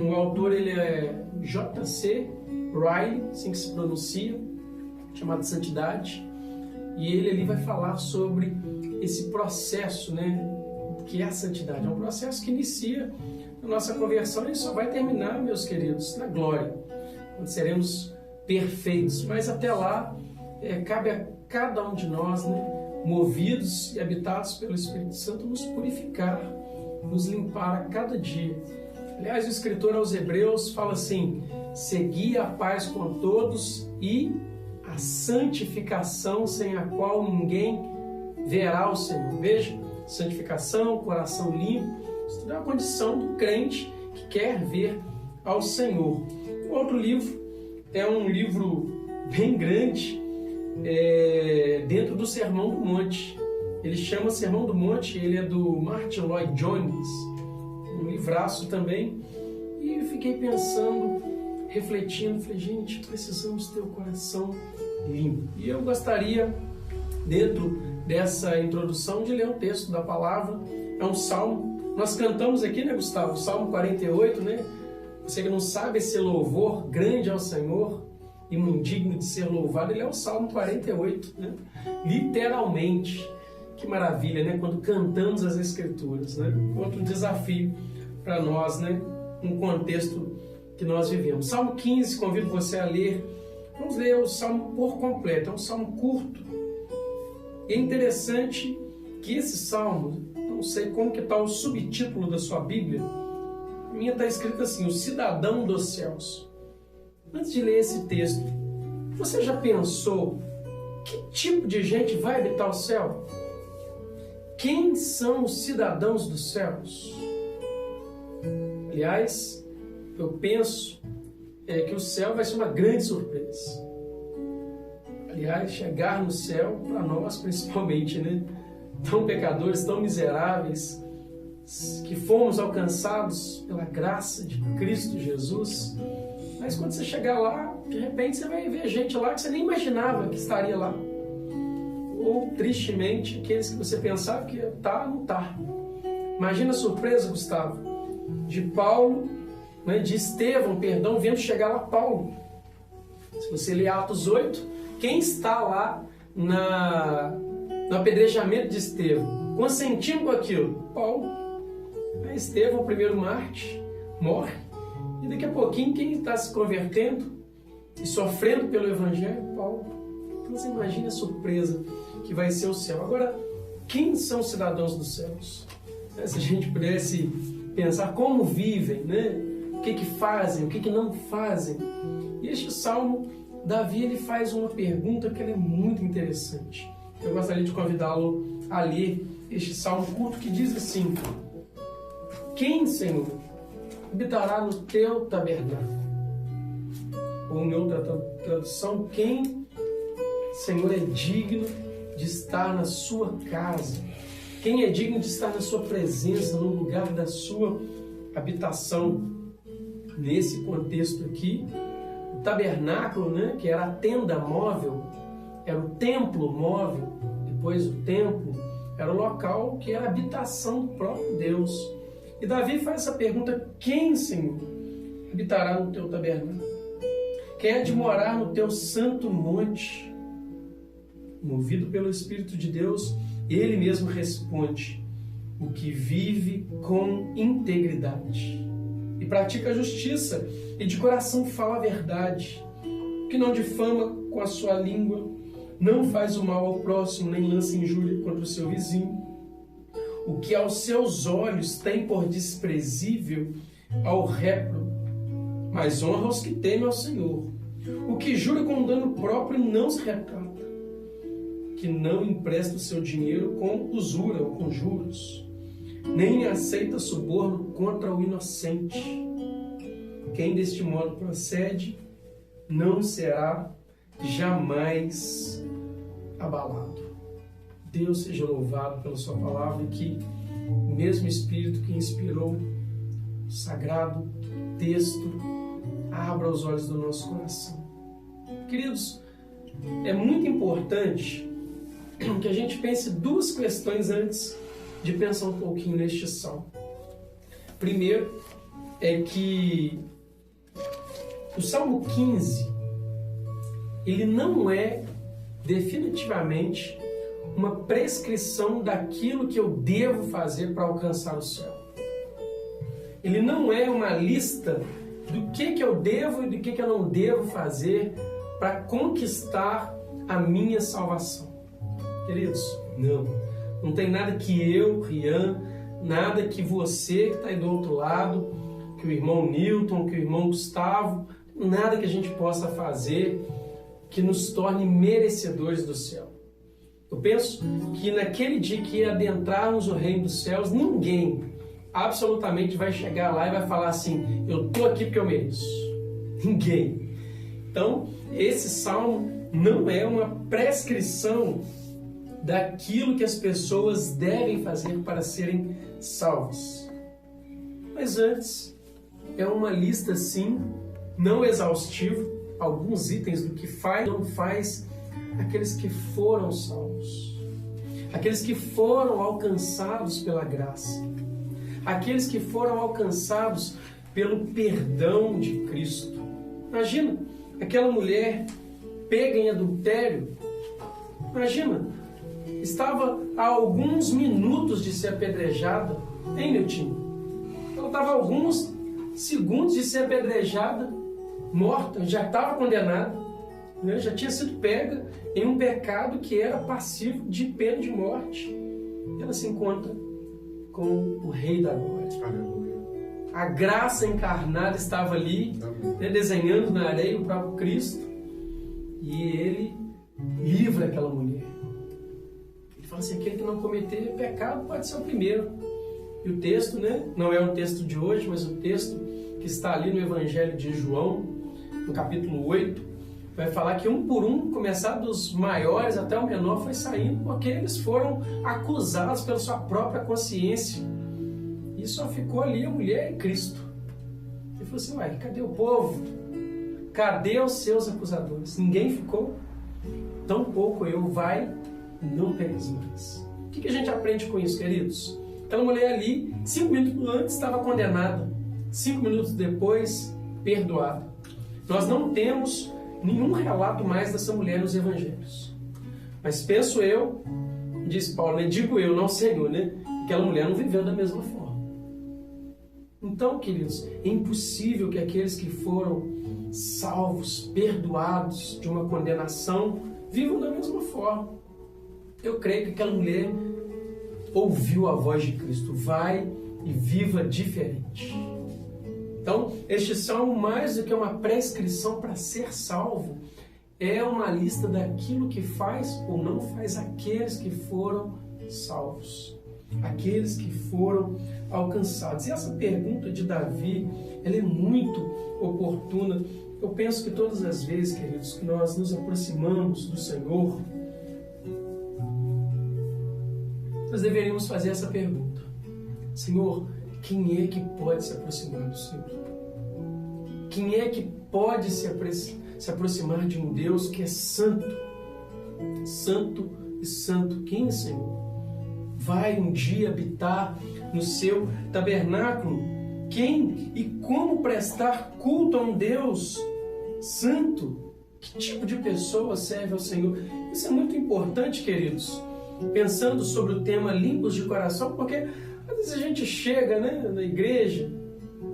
[SPEAKER 2] O autor, ele é J.C. Ryle, assim que se pronuncia, chamado Santidade. E ele ali vai falar sobre esse processo, né, que é a santidade. É um processo que inicia a nossa conversão e só vai terminar, meus queridos, na glória, quando seremos perfeitos. Mas até lá, cabe a cada um de nós, né, movidos e habitados pelo Espírito Santo, nos purificar, nos limpar a cada dia. Aliás, o escritor aos Hebreus fala assim: segui a paz com todos e a santificação, sem a qual ninguém verá o Senhor. Veja, santificação, coração limpo, isso é uma condição do crente que quer ver ao Senhor. O outro livro é um livro bem grande, dentro do Sermão do Monte. Ele chama Sermão do Monte, ele é do Martin Lloyd Jones, um livraço também. E eu fiquei pensando, refletindo, falei: gente, precisamos ter o coração limpo. E eu gostaria, dentro dessa introdução, de ler um texto da palavra. É um salmo. Nós cantamos aqui, né, Gustavo? Salmo 48, né? Você que não sabe, esse louvor grande ao Senhor e muito digno de ser louvado, ele é o Salmo 48, né? Literalmente. Que maravilha, né? Quando cantamos as Escrituras, né? Outro desafio para nós, né? Um contexto que nós vivemos. Salmo 15, convido você a ler. Vamos ler o Salmo por completo. É um salmo curto. E é interessante que esse salmo, não sei como que está o subtítulo da sua Bíblia, a minha está escrito assim: o cidadão dos céus. Antes de ler esse texto, você já pensou que tipo de gente vai habitar o céu? Quem são os cidadãos dos céus? Aliás, eu penso que o céu vai ser uma grande surpresa. Aliás, chegar no céu, para nós principalmente, né? Tão pecadores, tão miseráveis, que fomos alcançados pela graça de Cristo Jesus. Mas quando você chegar lá, de repente você vai ver gente lá que você nem imaginava que estaria lá. Ou, tristemente, aqueles que você pensava que tá, não tá. Imagina a surpresa, Gustavo, de Paulo, né, de Estevão, vendo chegar lá Paulo. Se você ler Atos 8, quem está lá no apedrejamento de Estevão, consentindo com aquilo? Paulo. Estevão, o primeiro mártir, morre. E daqui a pouquinho, quem está se convertendo e sofrendo pelo Evangelho? Paulo. Então você imagina a surpresa que vai ser o céu. Agora, quem são os cidadãos dos céus? Se a gente pudesse pensar como vivem, né? O que fazem, o que não fazem. E este salmo, Davi, ele faz uma pergunta que é muito interessante. Eu gostaria de convidá-lo a ler este salmo curto que diz assim: quem, Senhor, habitará no teu tabernáculo? Ou em outra tradução, quem, Senhor, é digno de estar na sua casa? Quem é digno de estar na sua presença, no lugar da sua habitação? Nesse contexto aqui, o tabernáculo, né, que era a tenda móvel, era o templo móvel, depois o templo, era o local que era a habitação do próprio Deus. E Davi faz essa pergunta: quem, Senhor, habitará no teu tabernáculo? Quem há de morar no teu santo monte? Movido pelo Espírito de Deus, ele mesmo responde: o que vive com integridade e pratica a justiça e de coração fala a verdade, que não difama com a sua língua, não faz o mal ao próximo, nem lança injúria contra o seu vizinho. O que aos seus olhos tem por desprezível ao répro, mas honra os que temem ao Senhor. O que jura com dano próprio não se retrata, que não empresta o seu dinheiro com usura ou com juros, nem aceita suborno contra o inocente. Quem deste modo procede não será jamais abalado. Deus seja louvado pela sua palavra e que o mesmo Espírito que inspirou o sagrado texto abra os olhos do nosso coração. Queridos, é muito importante que a gente pense duas questões antes de pensar um pouquinho neste salmo. Primeiro é que o Salmo 15, ele não é definitivamente uma prescrição daquilo que eu devo fazer para alcançar o céu. Ele não é uma lista do que eu devo e do que eu não devo fazer para conquistar a minha salvação. Queridos, não tem nada que eu, Rian, nada que você que está aí do outro lado, que o irmão Newton, que o irmão Gustavo, nada que a gente possa fazer que nos torne merecedores do céu. Eu penso que naquele dia que adentrarmos o reino dos céus, ninguém absolutamente vai chegar lá e vai falar assim: eu estou aqui porque eu mereço. Ninguém. Então, esse salmo não é uma prescrição daquilo que as pessoas devem fazer para serem salvas. Mas antes, é uma lista, sim, não exaustiva, alguns itens do que faz ou não faz aqueles que foram salvos, aqueles que foram alcançados pela graça, aqueles que foram alcançados pelo perdão de Cristo. Imagina aquela mulher pega em adultério, imagina, estava a alguns minutos de ser apedrejada, hein, Niltinho? Ela estava a alguns segundos de ser apedrejada, morta, já estava condenada, né? Já tinha sido pega em um pecado que era passivo de pena de morte. E ela se encontra com o Rei da Glória.
[SPEAKER 1] Aleluia.
[SPEAKER 2] A graça encarnada estava ali, né, desenhando na areia o próprio Cristo, e ele livra aquela mulher. Ele fala assim: aquele que não cometer pecado pode ser o primeiro. E o texto, né, não é o texto de hoje, mas o texto que está ali no Evangelho de João, no capítulo 8, vai falar que um por um, começar dos maiores até o menor, foi saindo porque eles foram acusados pela sua própria consciência. E só ficou ali a mulher e Cristo. Ele falou assim: uai, cadê o povo? Cadê os seus acusadores? Ninguém ficou? Tampouco eu, vai, não pegues mais. O que a gente aprende com isso, queridos? Aquela mulher ali, 5 minutos antes, estava condenada. 5 minutos depois, perdoada. Nós não temos nenhum relato mais dessa mulher nos evangelhos. Mas penso eu, diz Paulo, né? Digo eu, não Senhor, né? Aquela mulher não viveu da mesma forma. Então, queridos, é impossível que aqueles que foram salvos, perdoados de uma condenação, vivam da mesma forma. Eu creio que aquela mulher ouviu a voz de Cristo. Vai e viva diferente. Então, este salmo, mais do que uma prescrição para ser salvo, é uma lista daquilo que faz ou não faz aqueles que foram salvos, aqueles que foram alcançados. E essa pergunta de Davi, ela é muito oportuna. Eu penso que todas as vezes, queridos, que nós nos aproximamos do Senhor, nós deveríamos fazer essa pergunta: Senhor, quem é que pode se aproximar do Senhor? Quem é que pode se aproximar de um Deus que é santo? Santo e santo. Quem, Senhor? Vai um dia habitar no seu tabernáculo? Quem e como prestar culto a um Deus santo? Que tipo de pessoa serve ao Senhor? Isso é muito importante, queridos, pensando sobre o tema limpos de coração, porque às vezes a gente chega, né, na igreja,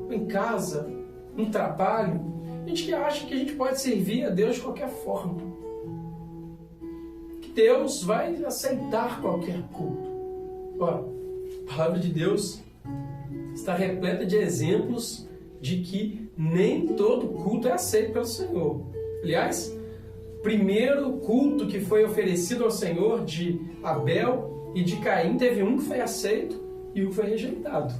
[SPEAKER 2] em casa, no trabalho, a gente acha que a gente pode servir a Deus de qualquer forma, que Deus vai aceitar qualquer culto. Ora, a palavra de Deus está repleta de exemplos de que nem todo culto é aceito pelo Senhor. Aliás, o primeiro culto que foi oferecido ao Senhor de Abel e de Caim, teve um que foi aceito e um que foi rejeitado.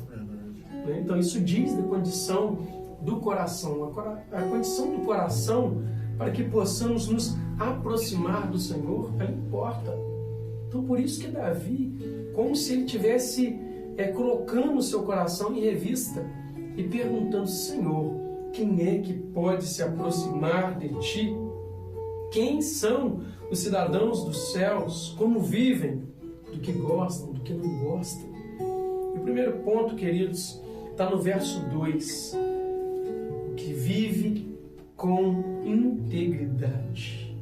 [SPEAKER 2] Então isso diz da condição do coração. A condição do coração, para que possamos nos aproximar do Senhor, ela importa. Então por isso que Davi, como se ele tivesse colocando o seu coração em revista e perguntando: Senhor, quem é que pode se aproximar de Ti? Quem são os cidadãos dos céus? Como vivem? Do que gostam, do que não gostam? E o primeiro ponto, queridos, está no verso 2. O que vive com integridade.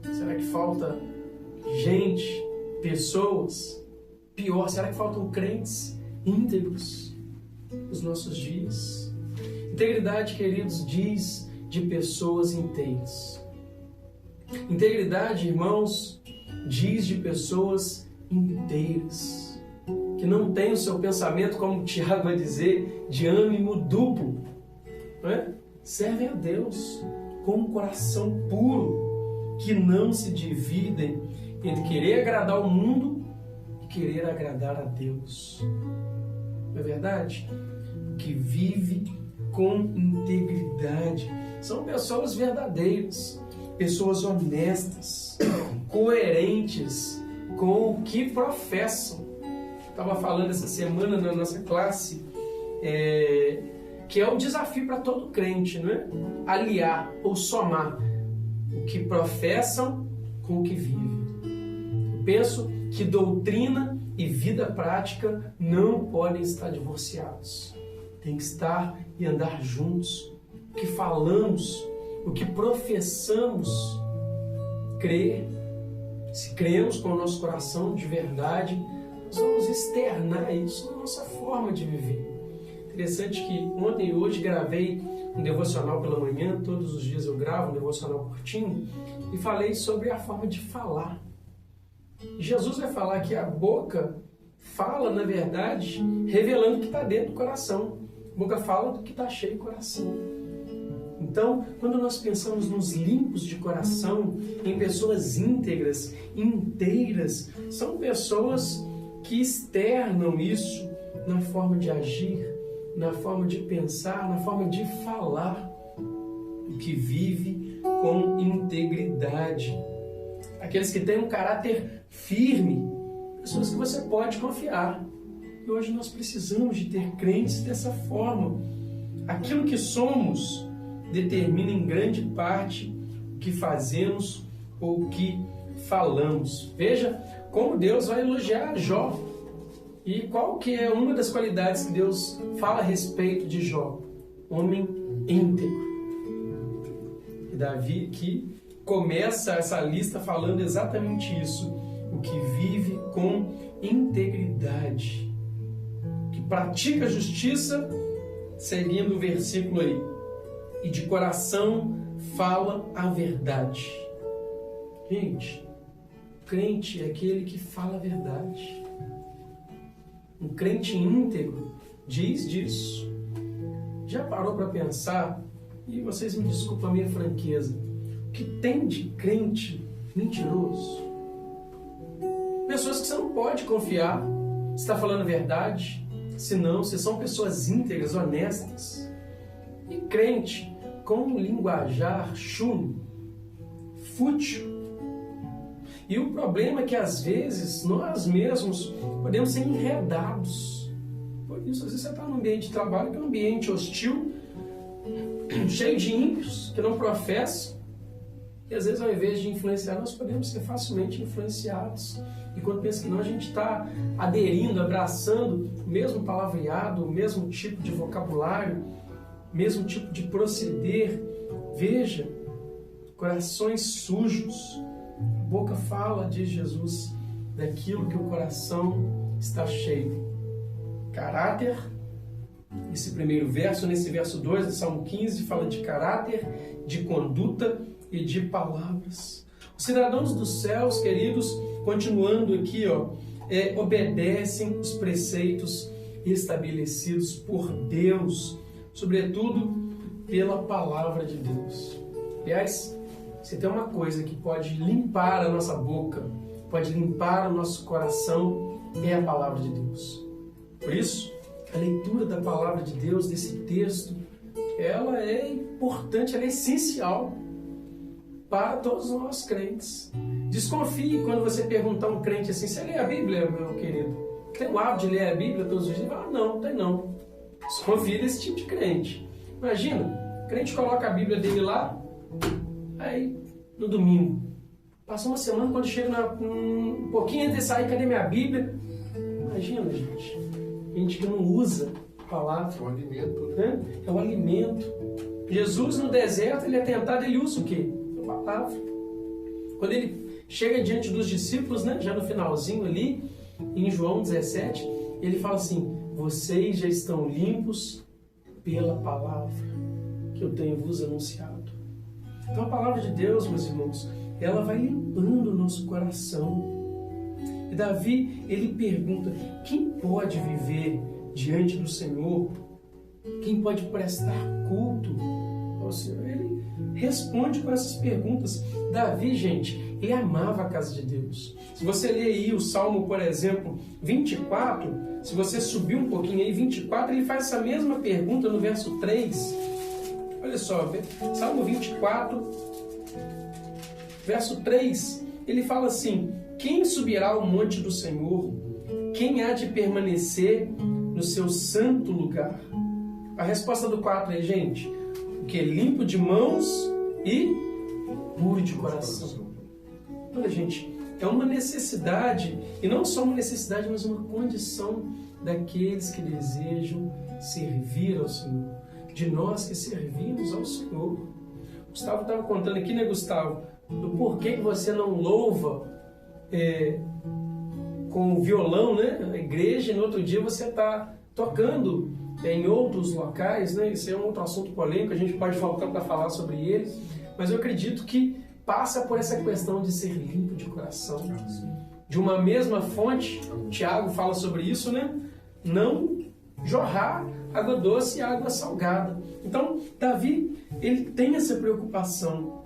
[SPEAKER 2] Será que falta gente, pessoas? Pior, será que faltam crentes íntegros nos nossos dias? Integridade, queridos, diz de pessoas inteiras. Integridade, irmãos, diz de pessoas inteiras, que não têm o seu pensamento, como o Tiago vai dizer, de ânimo duplo, não é? Servem a Deus com um coração puro, que não se dividem entre querer agradar o mundo e querer agradar a Deus. Não é verdade? Que vive com integridade. São pessoas verdadeiras, pessoas honestas, coerentes com o que professam. Estava falando essa semana na nossa classe que é o desafio para todo crente, não é? Aliar ou somar o que professam com o que vivem. Eu penso que doutrina e vida prática não podem estar divorciados. Tem que estar e andar juntos. O que falamos, o que professamos, crer. Se cremos com o nosso coração de verdade, nós vamos externar isso na nossa forma de viver. Interessante que ontem e hoje gravei um devocional pela manhã, todos os dias eu gravo um devocional curtinho, e falei sobre a forma de falar. Jesus vai falar que a boca fala, na verdade, revelando o que está dentro do coração. A boca fala do que está cheio do coração. Então, quando nós pensamos nos limpos de coração, em pessoas íntegras, inteiras, são pessoas que externam isso na forma de agir, na forma de pensar, na forma de falar, o que vive com integridade. Aqueles que têm um caráter firme, pessoas que você pode confiar. E hoje nós precisamos de ter crentes dessa forma. Aquilo que somos determina em grande parte o que fazemos ou o que falamos. Veja como Deus vai elogiar Jó. E qual que é uma das qualidades que Deus fala a respeito de Jó? Homem íntegro. E Davi aqui começa essa lista falando exatamente isso. O que vive com integridade. Que pratica a justiça, seguindo o versículo aí. E de coração fala a verdade. Gente, crente é aquele que fala a verdade. Um crente íntegro diz disso. Já parou para pensar, e vocês me desculpem a minha franqueza, o que tem de crente mentiroso? Pessoas que você não pode confiar se está falando a verdade, senão se são pessoas íntegras, honestas. E crente com um linguajar chulo, fútil. E o problema é que às vezes nós mesmos podemos ser enredados. Por isso, às vezes você está num ambiente de trabalho que é um ambiente hostil, cheio de ímpios que não professam. E às vezes, ao invés de influenciar, nós podemos ser facilmente influenciados. E quando pensa que não, a gente está aderindo, abraçando o mesmo palavreado, o mesmo tipo de vocabulário, o mesmo tipo de proceder. Veja, corações sujos. A boca fala, diz Jesus, daquilo que o coração está cheio. Caráter. Esse primeiro verso, nesse verso 2 de Salmo 15, fala de caráter, de conduta e de palavras. Os cidadãos dos céus, queridos, continuando aqui, obedecem os preceitos estabelecidos por Deus, sobretudo pela palavra de Deus. Aliás, se tem uma coisa que pode limpar a nossa boca, pode limpar o nosso coração, é a palavra de Deus. Por isso, a leitura da palavra de Deus, desse texto, ela é importante, ela é essencial para todos nós crentes. Desconfie quando você perguntar a um crente assim: você lê a Bíblia, meu querido? Tem o hábito de ler a Bíblia todos os dias? Não, tem não. Desconfie desse tipo de crente. Imagina, o crente coloca a Bíblia dele lá, aí no domingo. Passa uma semana, quando chega um pouquinho antes de sair, cadê minha Bíblia? Imagina, gente. Gente que não usa a palavra.
[SPEAKER 1] É o alimento.
[SPEAKER 2] Né? É o alimento. Jesus no deserto, ele é tentado, ele usa o quê? A palavra. Quando ele chega diante dos discípulos, né, já no finalzinho ali, em João 17, ele fala assim: vocês já estão limpos pela palavra que eu tenho vos anunciado. Então a palavra de Deus, meus irmãos, ela vai limpando o nosso coração. E Davi, ele pergunta: quem pode viver diante do Senhor? Quem pode prestar culto ao Senhor? Ele responde com essas perguntas. Davi, gente, ele amava a casa de Deus. Se você ler aí o Salmo, por exemplo, 24, se você subir um pouquinho aí, 24, ele faz essa mesma pergunta no verso 3. Olha só, Salmo 24, verso 3, ele fala assim: quem subirá ao monte do Senhor? Quem há de permanecer no seu santo lugar? A resposta do 4 é, gente, o que é limpo de mãos e puro de coração. Olha, gente, é uma necessidade, e não só uma necessidade, mas uma condição daqueles que desejam servir ao Senhor, de nós que servimos ao Senhor. Gustavo estava contando aqui, né, Gustavo, do porquê que você não louva com o violão, né, na igreja, e no outro dia você está tocando em outros locais, né? Isso é um outro assunto polêmico, a gente pode voltar para falar sobre ele, mas eu acredito que passa por essa questão de ser limpo de coração. De uma mesma fonte, Tiago fala sobre isso, né? Não jorrar água doce e água salgada. Então, Davi, ele tem essa preocupação.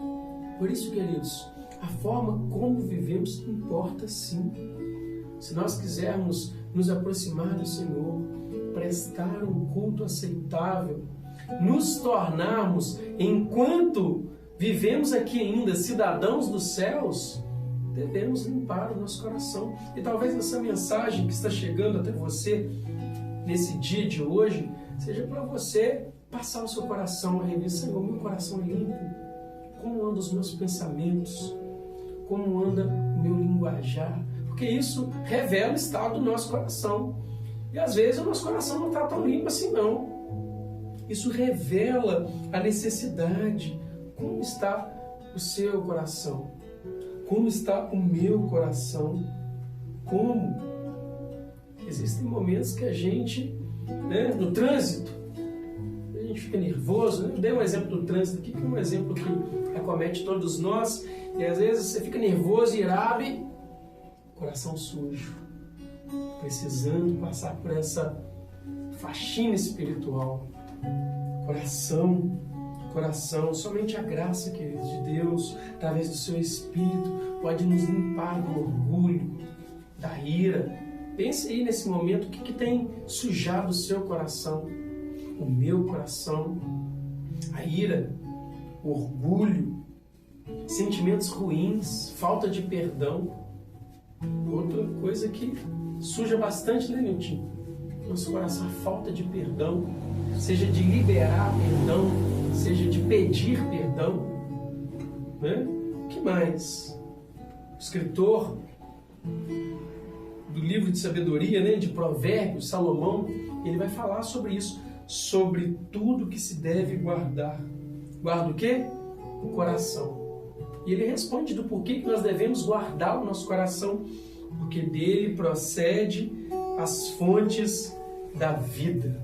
[SPEAKER 2] Por isso, queridos, a forma como vivemos importa sim. Se nós quisermos nos aproximar do Senhor, prestar um culto aceitável, nos tornarmos, enquanto vivemos aqui ainda, cidadãos dos céus, devemos limpar o nosso coração. E talvez essa mensagem que está chegando até você nesse dia de hoje seja para você passar o seu coração a rever: Senhor, meu coração é limpo. Como andam os meus pensamentos? Como anda o meu linguajar? Porque isso revela o estado do nosso coração. E às vezes o nosso coração não está tão limpo assim não. Isso revela a necessidade. Como está o seu coração? Como está o meu coração? Como? Existem momentos que a gente, né, no trânsito, a gente fica nervoso. Eu dei um exemplo do trânsito aqui, que é um exemplo que acomete todos nós. E às vezes você fica nervoso, irado, e coração sujo, precisando passar por essa faxina espiritual. Coração, somente a graça, queridos, de Deus, através do seu Espírito, pode nos limpar do orgulho, da ira. Pense aí nesse momento, o que tem sujado o seu coração, o meu coração, a ira, o orgulho, sentimentos ruins, falta de perdão. Outra coisa que suja bastante, né, Nilton? Nosso coração, a falta de perdão, seja de liberar perdão, seja de pedir perdão, né? O que mais? O escritor do livro de sabedoria, né, de Provérbios, Salomão, ele vai falar sobre isso, sobre tudo que se deve guardar. Guarda o quê? O coração. E ele responde do porquê que nós devemos guardar o nosso coração, porque dele procede as fontes da vida.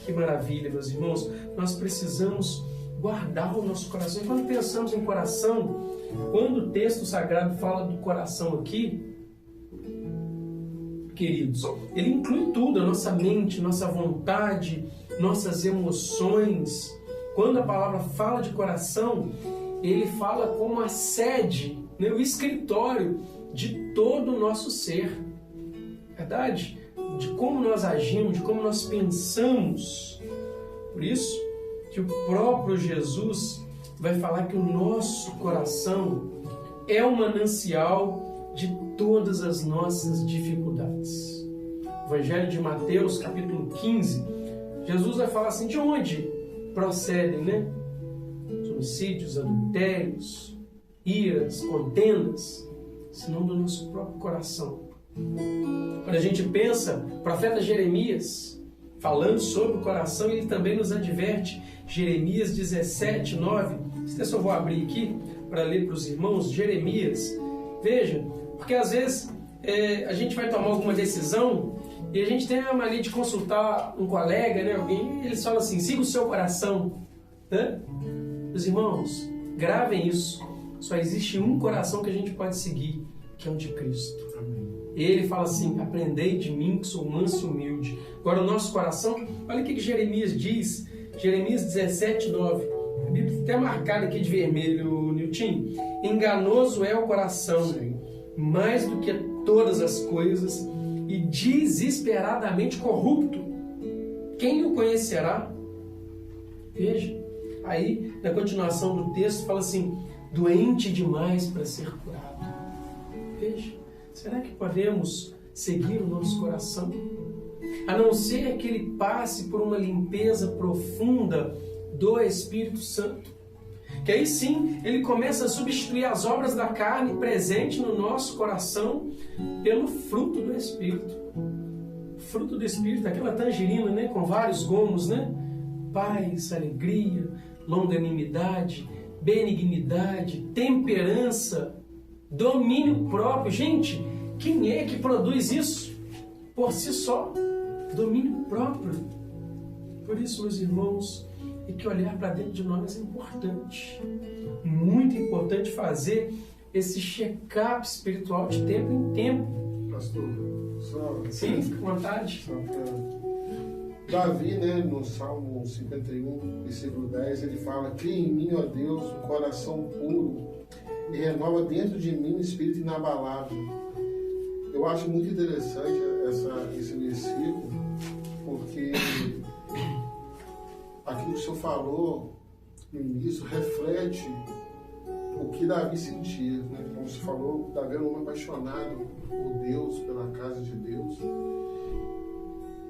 [SPEAKER 2] Que maravilha, meus irmãos. Nós precisamos guardar o nosso coração. E quando pensamos em coração, quando o texto sagrado fala do coração aqui, queridos, ele inclui tudo, a nossa mente, nossa vontade, nossas emoções. Quando a palavra fala de coração, ele fala como a sede, né, o escritório de todo o nosso ser. Verdade? De como nós agimos, de como nós pensamos. Por isso que o próprio Jesus vai falar que o nosso coração é um manancial de todas as nossas dificuldades. Evangelho de Mateus, capítulo 15, Jesus vai falar assim, de onde procedem, né? Os homicídios, adultérios, iras, contendas, senão do nosso próprio coração. Quando a gente pensa, o profeta Jeremias, falando sobre o coração, ele também nos adverte, Jeremias 17, 9, se eu vou abrir aqui para ler para os irmãos, Jeremias, veja, porque às vezes a gente vai tomar alguma decisão e a gente tem a mania de consultar um colega, né, alguém, e eles falam assim, siga o seu coração, né? Meus irmãos, gravem isso, só existe um coração que a gente pode seguir, que é o de Cristo. Amém. Ele fala assim, aprendei de mim que sou manso e humilde. Agora o nosso coração, olha o que Jeremias diz, Jeremias 17, 9. A Bíblia está até marcada aqui de vermelho, Nilton. Enganoso é o coração, mais do que todas as coisas, e desesperadamente corrupto. Quem o conhecerá? Veja, aí na continuação do texto fala assim, doente demais para ser curado. Veja. Será que podemos seguir o nosso coração? A não ser que ele passe por uma limpeza profunda do Espírito Santo. Que aí sim, ele começa a substituir as obras da carne presente no nosso coração pelo fruto do Espírito. Fruto do Espírito, aquela tangerina, né, com vários gomos, né? Paz, alegria, longanimidade, benignidade, temperança, domínio próprio. Gente, quem é que produz isso? Por si só, domínio próprio. Por isso, meus irmãos, é que olhar para dentro de nós é importante. Muito importante fazer esse check-up espiritual de tempo em tempo.
[SPEAKER 1] Pastor,
[SPEAKER 2] sim, com vontade.
[SPEAKER 1] Davi, né, no Salmo 51, versículo 10, ele fala, cria em mim, ó Deus, um coração puro e renova dentro de mim um espírito inabalável. Eu acho muito interessante esse versículo, porque aquilo que o senhor falou no início reflete o que Davi sentia, né? Como você falou, Davi era um homem apaixonado por Deus, pela casa de Deus.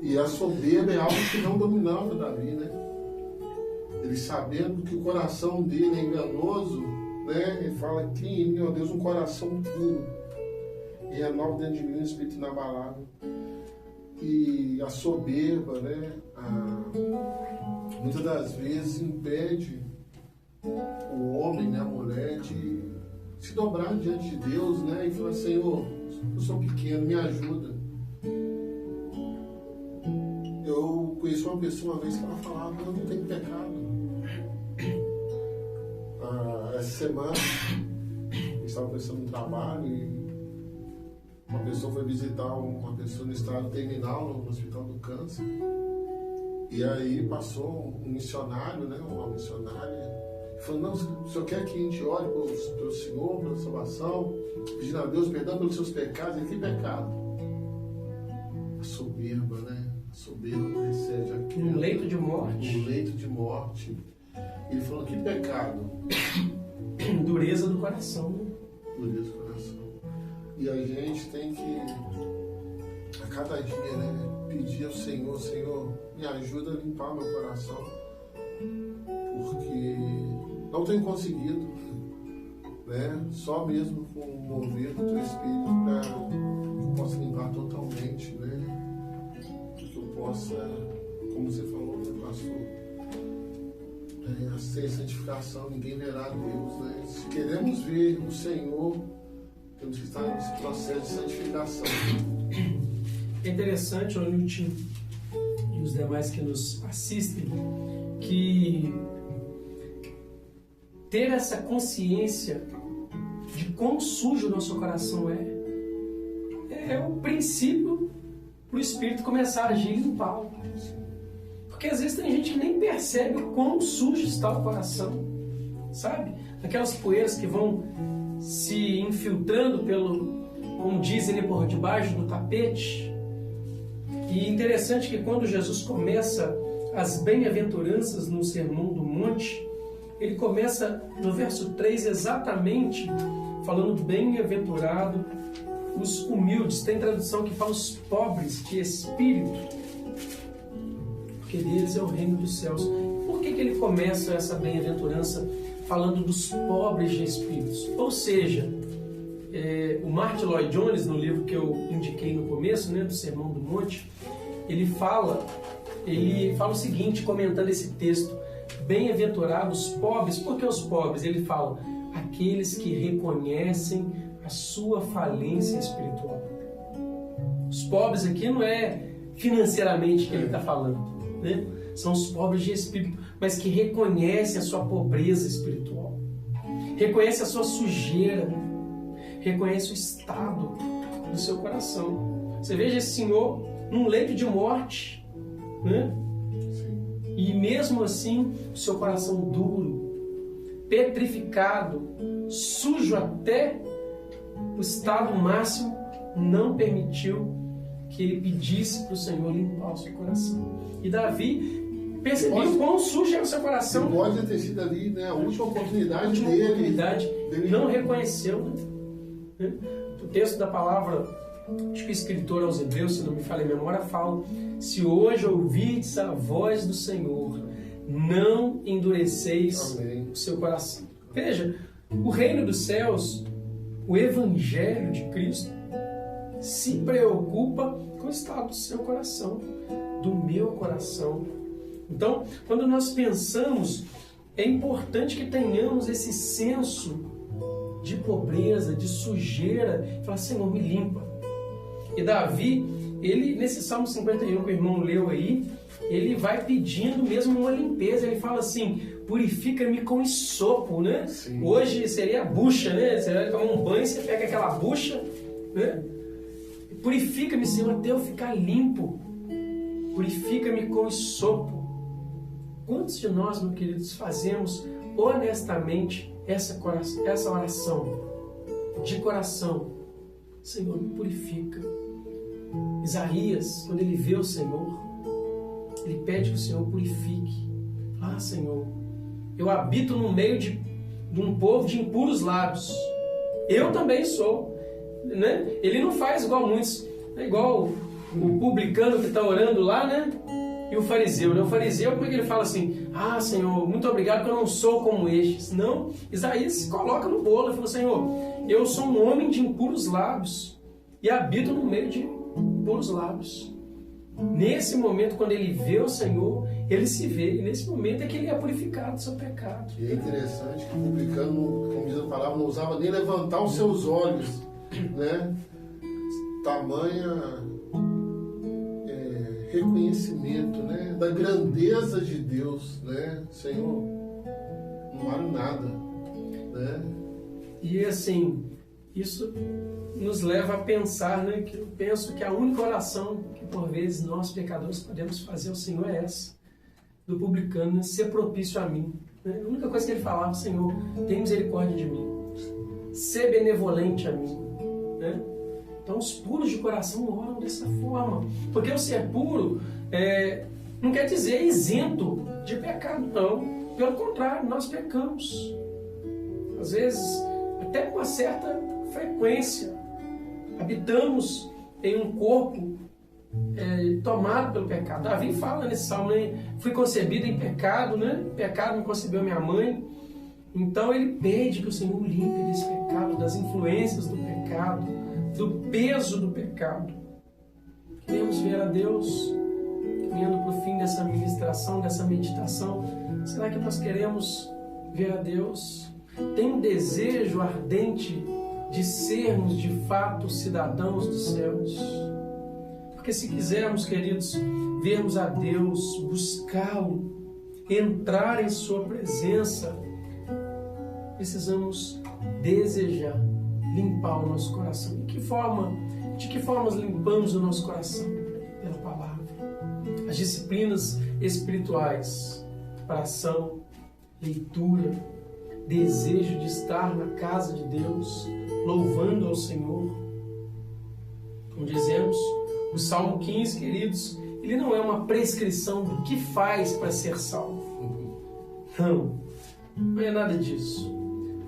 [SPEAKER 1] E a soberba é algo que não dominava Davi, né? Ele sabendo que o coração dele é enganoso, né? Ele fala, cria em mim, ó Deus, um coração puro e renova dentro de mim um espírito inabalável. E a soberba, né? Muitas das vezes impede o homem, né, a mulher, de se dobrar diante de Deus, né? E falar, Senhor, eu sou pequeno, me ajuda. Eu conheci uma pessoa uma vez que ela falava, eu não tenho pecado. Essa semana, eu estava pensando no trabalho e Uma pessoa foi visitar uma pessoa no estado terminal, no Hospital do Câncer. E aí passou um missionário, né, uma missionária, falou, não, o senhor quer que a gente ore pelo Senhor, pela salvação, pedindo a Deus perdão pelos seus pecados? E que pecado? A soberba, né? A soberba precede aquilo.
[SPEAKER 2] Um leito de morte.
[SPEAKER 1] Um leito de morte. Ele falou, que pecado?
[SPEAKER 2] Dureza do coração.
[SPEAKER 1] Dureza do coração. E a gente tem que, a cada dia, né, pedir ao Senhor, Senhor, me ajuda a limpar meu coração, porque não tenho conseguido, né, só mesmo com o mover do Teu Espírito para que eu possa limpar totalmente, né, que eu possa, como você falou, né, pastor, sem santificação ninguém verá Deus, né? Se queremos ver o Senhor, temos que estar nesse processo de santificação.
[SPEAKER 2] É interessante, o Nilton e os demais que nos assistem, que ter essa consciência de quão sujo o nosso coração é o princípio para o Espírito começar a agir e limpá-lo. Porque às vezes tem gente que nem percebe o quão sujo está o coração, sabe? Aquelas poeiras que vão se infiltrando como dizem, por debaixo do tapete. E interessante que quando Jesus começa as bem-aventuranças no Sermão do Monte, ele começa no verso 3 exatamente falando bem-aventurado os humildes. Tem tradução que fala os pobres de espírito, porque deles é o reino dos céus. Por que ele começa essa bem-aventurança falando dos pobres de espíritos? Ou seja, o Martin Lloyd Jones, no livro que eu indiquei no começo, né, do Sermão do Monte, ele fala o seguinte, comentando esse texto: bem-aventurados os pobres. Por que os pobres? Ele fala, aqueles que reconhecem a sua falência espiritual. Os pobres aqui não é financeiramente que ele está falando, né? São os pobres de espírito, mas que reconhecem a sua pobreza espiritual, reconhecem a sua sujeira, reconhece o estado do seu coração. Você veja esse senhor num leito de morte, né? E mesmo assim, o seu coração duro, petrificado, sujo até o estado máximo, não permitiu que ele pedisse para o Senhor limpar o seu coração. E Davi percebeu quão sujo era o seu coração.
[SPEAKER 1] Pode ter sido ali, né, a última oportunidade dele.
[SPEAKER 2] Não reconheceu, né? O texto da palavra, acho que o escritor aos Hebreus, se não me falha a memória, fala: se hoje ouvides a voz do Senhor, não endureceis o seu coração. Veja, o reino dos céus, o evangelho de Cristo, se preocupa com o estado do seu coração, do meu coração. Então, quando nós pensamos, é importante que tenhamos esse senso de pobreza, de sujeira, e falar: Senhor, me limpa. E Davi, ele, nesse Salmo 51 que o irmão leu aí, ele vai pedindo mesmo uma limpeza. Ele fala assim: purifica-me com esopo, né?
[SPEAKER 1] Sim. Hoje
[SPEAKER 2] seria a bucha, né? Você vai tomar um banho, você pega aquela bucha, né? Purifica-me, Senhor, até eu ficar limpo. Purifica-me com esopo. Quantos de nós, meus queridos, fazemos honestamente essa oração de coração? Senhor, me purifica. Isaías, quando ele vê o Senhor, ele pede que o Senhor purifique. Ah, Senhor, eu habito no meio de um povo de impuros lábios. Eu também sou, né? Ele não faz igual muitos, é igual o publicano que está orando lá, né? E o fariseu, né? O fariseu, como é que ele fala assim: ah, Senhor, muito obrigado que eu não sou como estes. Não, Isaías se coloca no bolo e fala: Senhor, eu sou um homem de impuros lábios e habito no meio de impuros lábios. Nesse momento, quando ele vê o Senhor, ele se vê, e nesse momento é que ele é purificado do seu pecado.
[SPEAKER 1] E é interessante que o publicano, como diz a palavra, não usava nem levantar os seus olhos, né? Tamanha reconhecimento, né, da grandeza de Deus, né? Senhor, não vale nada, né?
[SPEAKER 2] E assim, Isso nos leva a pensar, né, que eu penso que a única oração que por vezes nós pecadores podemos fazer ao Senhor é essa, do publicano, né, ser propício a mim. Né? A única coisa que ele falava: Senhor, tem misericórdia de mim, ser benevolente a mim. Né? Então os puros de coração oram dessa forma, porque o ser puro não quer dizer isento de pecado, não. Pelo contrário, nós pecamos. Às vezes, até com uma certa frequência, habitamos em um corpo tomado pelo pecado. Davi fala nesse salmo, né? Fui concebido em pecado, né? Pecado me concebeu minha mãe. Então ele pede que o Senhor o limpe desse pecado, das influências do pecado, do peso do pecado. Queremos ver a Deus caminhando para o fim dessa ministração, dessa meditação. Será que nós queremos ver a Deus? Tem um desejo ardente de sermos de fato cidadãos dos céus? Porque se quisermos, queridos, vermos a Deus, buscá-lo, entrar em sua presença, precisamos desejar limpar o nosso coração. De que formas limpamos o nosso coração? Pela palavra. As disciplinas espirituais, oração, leitura, desejo de estar na casa de Deus, louvando ao Senhor. Como dizemos, o Salmo 15, queridos, ele não é uma prescrição do que faz para ser salvo. Não é nada disso.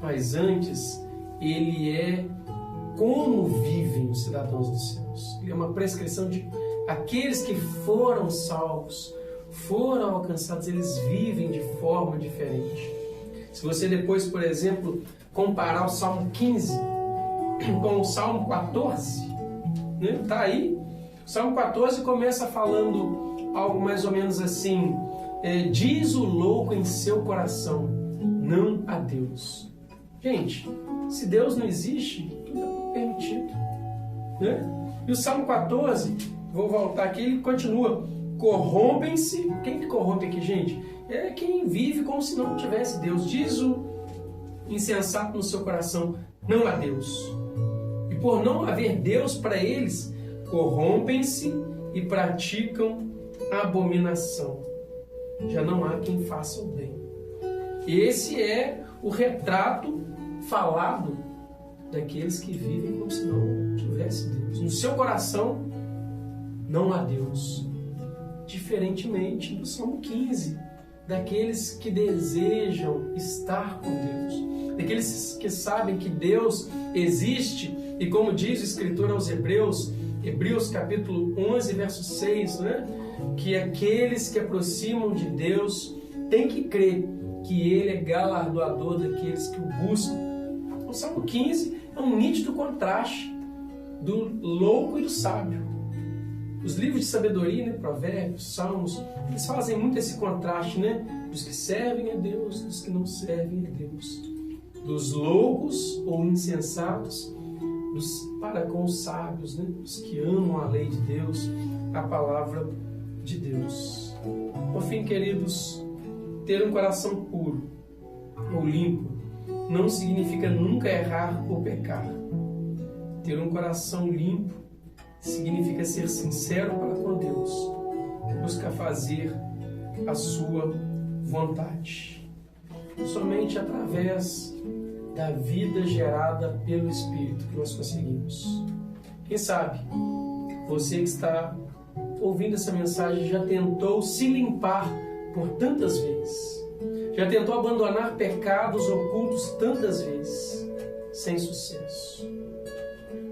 [SPEAKER 2] Mas antes, ele é como vivem os cidadãos dos céus. Ele é uma prescrição de aqueles que foram salvos, foram alcançados, eles vivem de forma diferente. Se você depois, por exemplo, comparar o Salmo 15 com o Salmo 14, né? Tá aí, o Salmo 14 começa falando algo mais ou menos assim: diz o louco em seu coração, não a Deus. Gente, se Deus não existe, tudo é permitido. Né? E o Salmo 14, vou voltar aqui, ele continua: corrompem-se. Quem que corrompe aqui, gente? É quem vive como se não tivesse Deus. Diz o insensato no seu coração, não há Deus. E por não haver Deus para eles, corrompem-se e praticam abominação. Já não há quem faça o bem. Esse é o retrato falado daqueles que vivem como se não tivesse Deus. No seu coração não há Deus. Diferentemente do Salmo 15, daqueles que desejam estar com Deus, daqueles que sabem que Deus existe, e como diz o escritor aos Hebreus capítulo 11, verso 6, né? Que aqueles que aproximam de Deus têm que crer que Ele é galardoador daqueles que o buscam. O Salmo 15 é um nítido contraste do louco e do sábio. Os livros de sabedoria, né, Provérbios, Salmos, eles fazem muito esse contraste, né? Dos que servem a Deus, dos que não servem a Deus. Dos loucos ou insensatos, para com os sábios, né? Os que amam a lei de Deus, a palavra de Deus. Por fim, queridos, ter um coração puro ou limpo não significa nunca errar ou pecar. Ter um coração limpo significa ser sincero para com Deus, buscar fazer a sua vontade. Somente através da vida gerada pelo Espírito que nós conseguimos. Quem sabe, você que está ouvindo essa mensagem já tentou se limpar por tantas vezes, já tentou abandonar pecados ocultos tantas vezes, sem sucesso.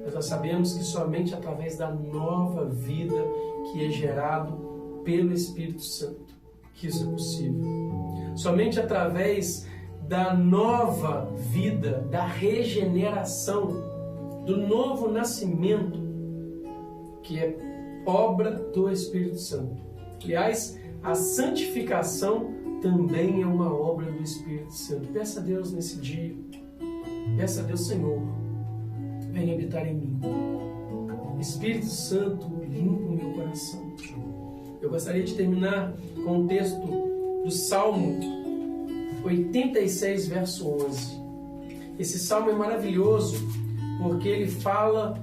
[SPEAKER 2] Mas nós sabemos que somente através da nova vida que é gerado pelo Espírito Santo que isso é possível. Somente através da nova vida, da regeneração, do novo nascimento, que é obra do Espírito Santo. Aliás, a santificação também é uma obra do Espírito Santo. Peça a Deus nesse dia, peça a Deus: Senhor, venha habitar em mim. Espírito Santo, limpa o meu coração. Eu gostaria de terminar com o texto do Salmo 86, verso 11. Esse salmo é maravilhoso porque ele fala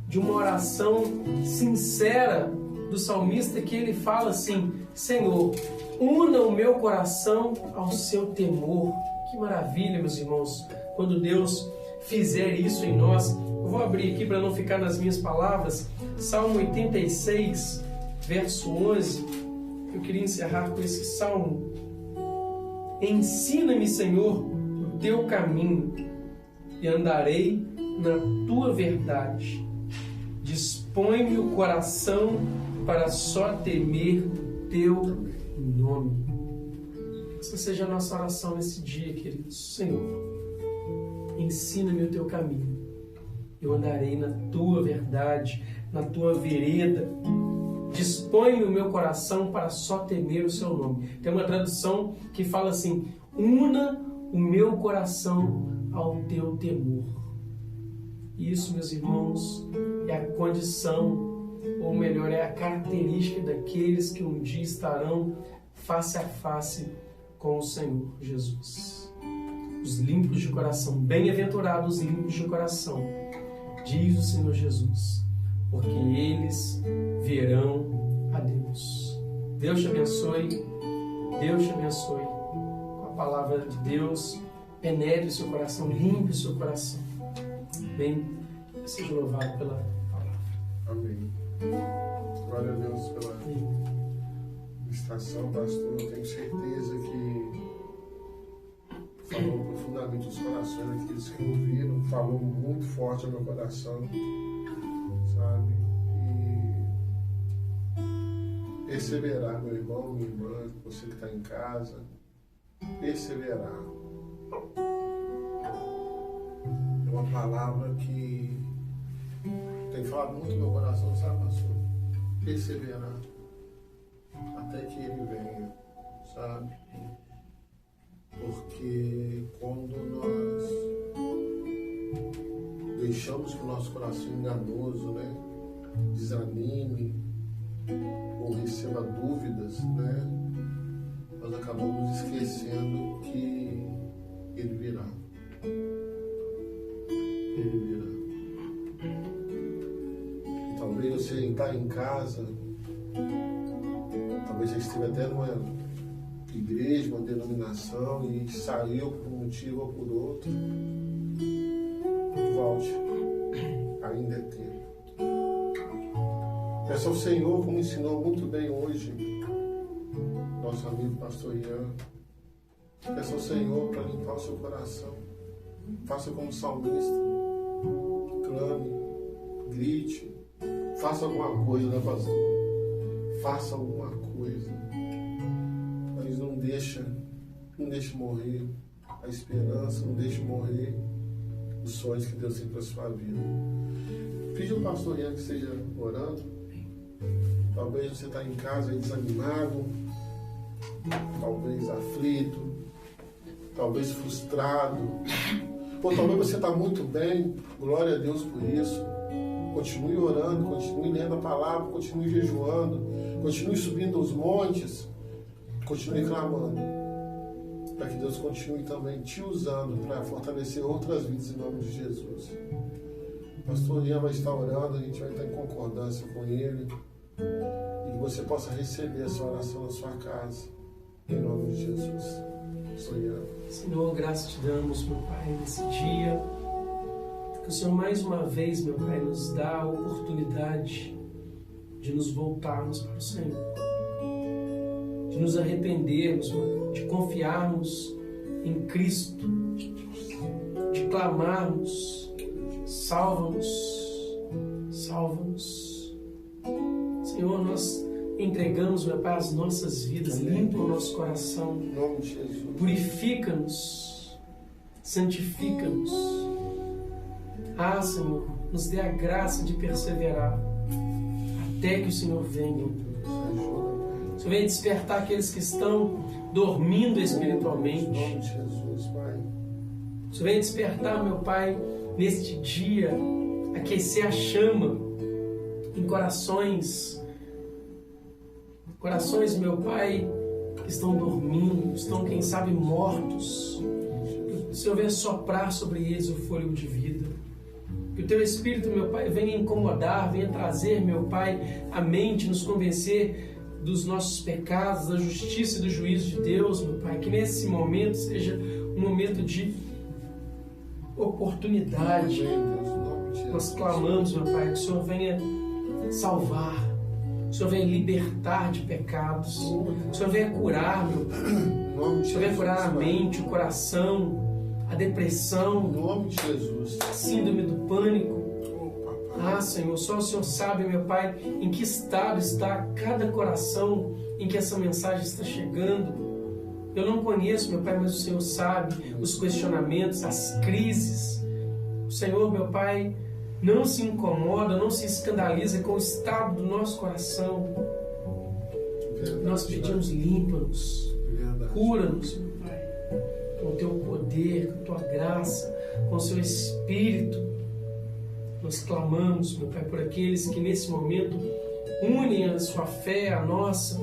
[SPEAKER 2] de uma oração sincera do salmista, que ele fala assim: Senhor, una o meu coração ao seu temor. Que maravilha, meus irmãos, quando Deus fizer isso em nós. Eu vou abrir aqui para não ficar nas minhas palavras, Salmo 86, verso 11. Eu queria encerrar com esse salmo. Ensina-me, Senhor, o teu caminho, e andarei na tua verdade. Dispõe-me o coração para só temer o teu nome. Essa seja a nossa oração nesse dia, queridos. Senhor, ensina-me o teu caminho. Eu andarei na tua verdade, na tua vereda. Dispõe o meu coração para só temer o seu nome. Tem uma tradução que fala assim: una o meu coração ao teu temor. Isso, meus irmãos, é a condição, ou melhor, é a característica daqueles que um dia estarão face a face com o Senhor Jesus. Os limpos de coração, bem-aventurados os limpos de coração, diz o Senhor Jesus, porque eles verão a Deus. Deus te abençoe, Deus te abençoe. Com a palavra de Deus, penetre o seu coração, limpe o seu coração. Bem, seja louvado pela palavra.
[SPEAKER 1] Amém. Glória a Deus pela ministração, pastor. Eu tenho certeza que falou profundamente os corações daqueles que ouviram, falou muito forte ao meu coração, sabe? E perseverar, meu irmão, minha irmã, você que está em casa, perseverar. É uma palavra que tem falado muito no meu coração, sabe, pastor? Perseverar até que ele venha, sabe? Porque quando nós deixamos que o nosso coração enganoso, né, desanime ou receba dúvidas, né, nós acabamos esquecendo que ele virá. Ele virá. E talvez você está em casa, talvez você esteja até numa igreja, uma denominação, e saiu por um motivo ou por outro. Volte, ainda é tempo. Peça ao Senhor, como ensinou muito bem hoje nosso amigo pastor Ian, peça ao Senhor para limpar o seu coração. Faça como salmista, clame, grite, faça alguma coisa, né, pastor? Faça alguma coisa. Mas não deixe morrer a esperança, não deixe morrer os sonhos que Deus tem para a sua vida. Pede ao pastor Ian que esteja orando. Talvez você está em casa aí desanimado, talvez aflito, talvez frustrado, ou talvez você está muito bem, glória a Deus por isso. Continue orando, continue lendo a palavra, continue jejuando, continue subindo os montes, continue clamando, para que Deus continue também te usando para fortalecer outras vidas em nome de Jesus. O pastor Ian vai estar orando, a gente vai estar em concordância com ele, e que você possa receber essa oração na sua casa, em nome de Jesus. Pastor Ian.
[SPEAKER 2] Senhor, graças te damos, meu Pai, nesse dia, que o Senhor mais uma vez, meu Pai, nos dá a oportunidade de nos voltarmos para o Senhor, de nos arrependermos, de confiarmos em Cristo, de clamarmos: salva-nos, salva-nos. Senhor, nós entregamos, meu Pai, as nossas vidas, limpa o nosso coração,
[SPEAKER 1] Em nome de Jesus.
[SPEAKER 2] purifica-nos, santifica-nos. Ah, Senhor, nos dê a graça de perseverar até que o Senhor venha. O Senhor venha despertar aqueles que estão dormindo espiritualmente.
[SPEAKER 1] Em nome de Jesus, Pai.
[SPEAKER 2] O Senhor venha despertar, meu Pai, neste dia, aquecer a chama em corações, meu Pai, que estão dormindo, estão, quem sabe, mortos. Que o Senhor venha soprar sobre eles o fôlego de vida. Que o Teu Espírito, meu Pai, venha incomodar, venha trazer, meu Pai, a mente, nos convencer dos nossos pecados, da justiça e do juízo de Deus, meu Pai. Que nesse momento seja um momento de oportunidade. Nós clamamos, meu Pai, que o Senhor venha salvar, que o Senhor venha libertar de pecados, que o Senhor venha curar, meu Pai. Que o Senhor venha curar a mente, o coração, a depressão,
[SPEAKER 1] Em nome de Jesus.
[SPEAKER 2] a síndrome do pânico. Ah, Senhor, só o Senhor sabe, meu Pai, em que estado está cada coração em que essa mensagem está chegando. Eu não conheço, meu Pai, mas o Senhor sabe os questionamentos, as crises. O Senhor, meu Pai, não se incomoda, não se escandaliza com o estado do nosso coração. Nós pedimos, limpa-nos, cura-nos, meu Pai, com o Teu poder, com a Tua graça, com o Seu Espírito. Nós clamamos, meu Pai, por aqueles que nesse momento unem a sua fé à nossa,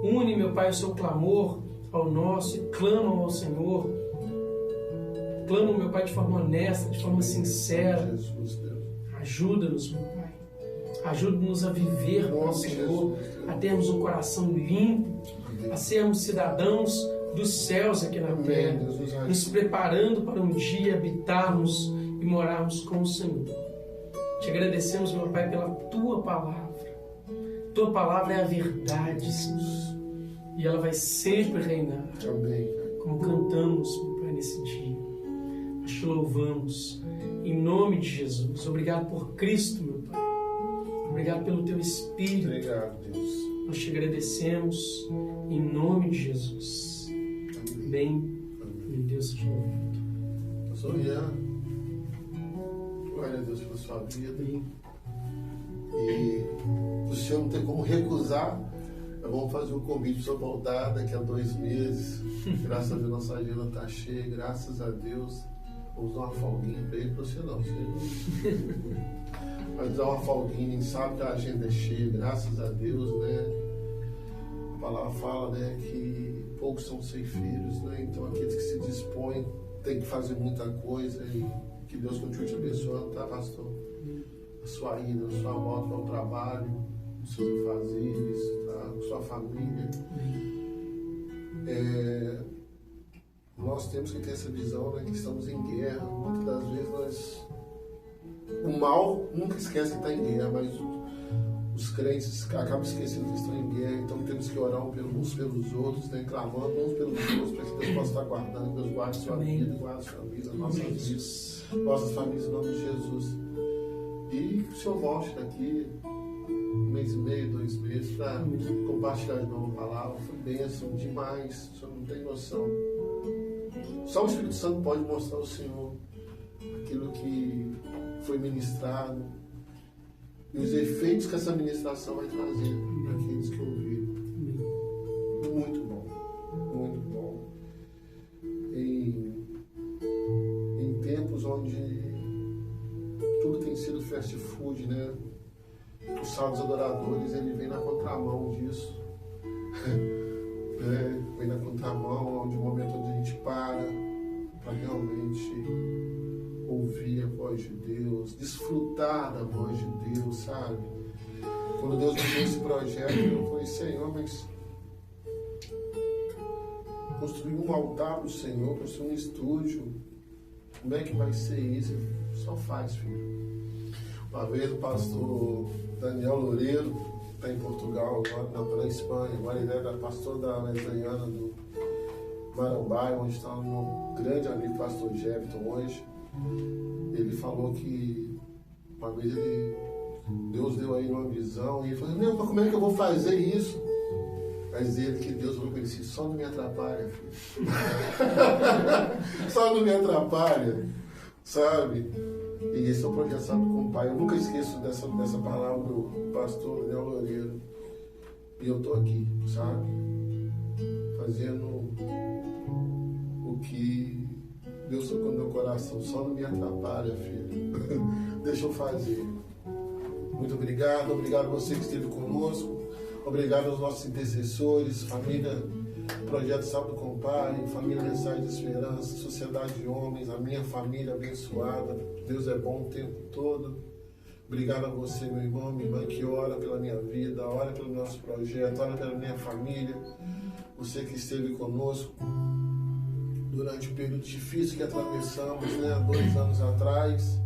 [SPEAKER 2] unem, meu Pai, o seu clamor ao nosso e clamam ao Senhor. Clamam, meu Pai, de forma honesta, de forma sincera. Ajuda-nos, meu Pai. Ajuda-nos a viver com o Senhor, a termos um coração limpo, a sermos cidadãos dos céus aqui na terra, nos preparando para um dia habitarmos e morarmos com o Senhor. Te agradecemos, meu Pai, pela Tua palavra. Tua palavra é a verdade, Senhor. E ela vai sempre reinar.
[SPEAKER 1] Amém.
[SPEAKER 2] Como cantamos, meu Pai, nesse dia. Nós te louvamos. Em nome de Jesus. Obrigado por Cristo, meu Pai. Obrigado pelo Teu Espírito.
[SPEAKER 1] Obrigado, Deus.
[SPEAKER 2] Nós te agradecemos. Em nome de Jesus. Bem, meu Deus te louvado.
[SPEAKER 1] Pastor Ian, glória a Deus pela sua vida. E o Senhor não tem como recusar. Vamos fazer um convite para o senhor voltar daqui a 2 meses. Graças a Deus, nossa agenda está cheia. Graças a Deus. Vamos dar uma folguinha para ele, para você não. Mas dar uma folguinha, a gente sabe que a agenda é cheia. Graças a Deus, né? A palavra fala, né, que poucos são ceifeiros, né? Então aqueles que se dispõem têm que fazer muita coisa. E que Deus continue te abençoando, tá, pastor? A sua ida, a sua volta ao trabalho, os seus afazeres, tá? A sua família. Nós temos que ter essa visão, né, que estamos em guerra. Muitas das vezes o mal nunca esquece que está em guerra, mas os crentes acabam esquecendo que estão em guerra. Então temos que orar uns pelos outros, né, clamando uns pelos outros, para que Deus possa estar guardando. Deus guarde sua vida, guarde sua vida, nossas vidas, nossas famílias, em nome de Jesus. E que o Senhor volte daqui 1 mês e meio, 2 meses, para compartilhar de novo a palavra. Foi bênção demais, o Senhor não tem noção. Só o Espírito Santo pode mostrar ao Senhor aquilo que foi ministrado e os efeitos que essa ministração vai trazer para aqueles que ouviram. Muito bom, muito bom. Em tempos onde tudo tem sido fast food, né? Os sábados adoradores, ele vem na contramão disso. Vem na contramão, onde o momento onde a gente para realmente ouvir a voz de Deus, desfrutar da voz de Deus, sabe? Quando Deus me deu esse projeto, eu falei, Senhor, mas construir um altar para o Senhor, construir um estúdio, como é que vai ser isso? Só faz, filho. Uma vez o pastor Daniel Loureiro, está em Portugal, agora na Espanha, agora ele é pastor da Wesleyana do Marambaia, onde está o meu grande amigo pastor Jefferson hoje. Ele falou que uma vez Deus deu aí uma visão e ele falou, não, mas como é que eu vou fazer isso? Mas ele que Deus falou para ele assim, só não me atrapalha, filho. Só não me atrapalha, sabe? E esse é o projeto Sábado com o Pai. Eu nunca esqueço dessa palavra do pastor Daniel Loureiro. E eu estou aqui, sabe? Fazendo o que Deus tocou no meu coração. Só não me atrapalha, filho. Deixa eu fazer. Muito obrigado. Obrigado a você que esteve conosco. Obrigado aos nossos intercessores, família, Projeto Sábado com o Pai, família Mensagem de Esperança, Sociedade de Homens, a minha família abençoada. Deus é bom o tempo todo. Obrigado a você, meu irmão, minha irmã, que ora pela minha vida, ora pelo nosso projeto, ora pela minha família. Você que esteve conosco durante o período difícil que atravessamos, né, 2 anos atrás.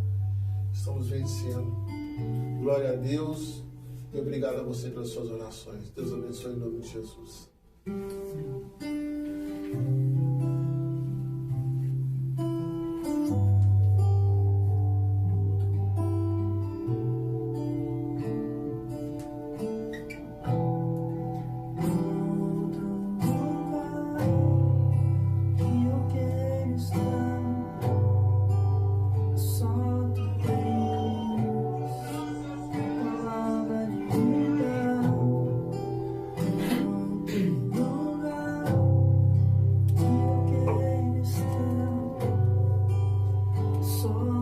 [SPEAKER 1] Estamos vencendo. Glória a Deus e obrigado a você pelas suas orações. Deus abençoe em nome de Jesus.
[SPEAKER 4] Só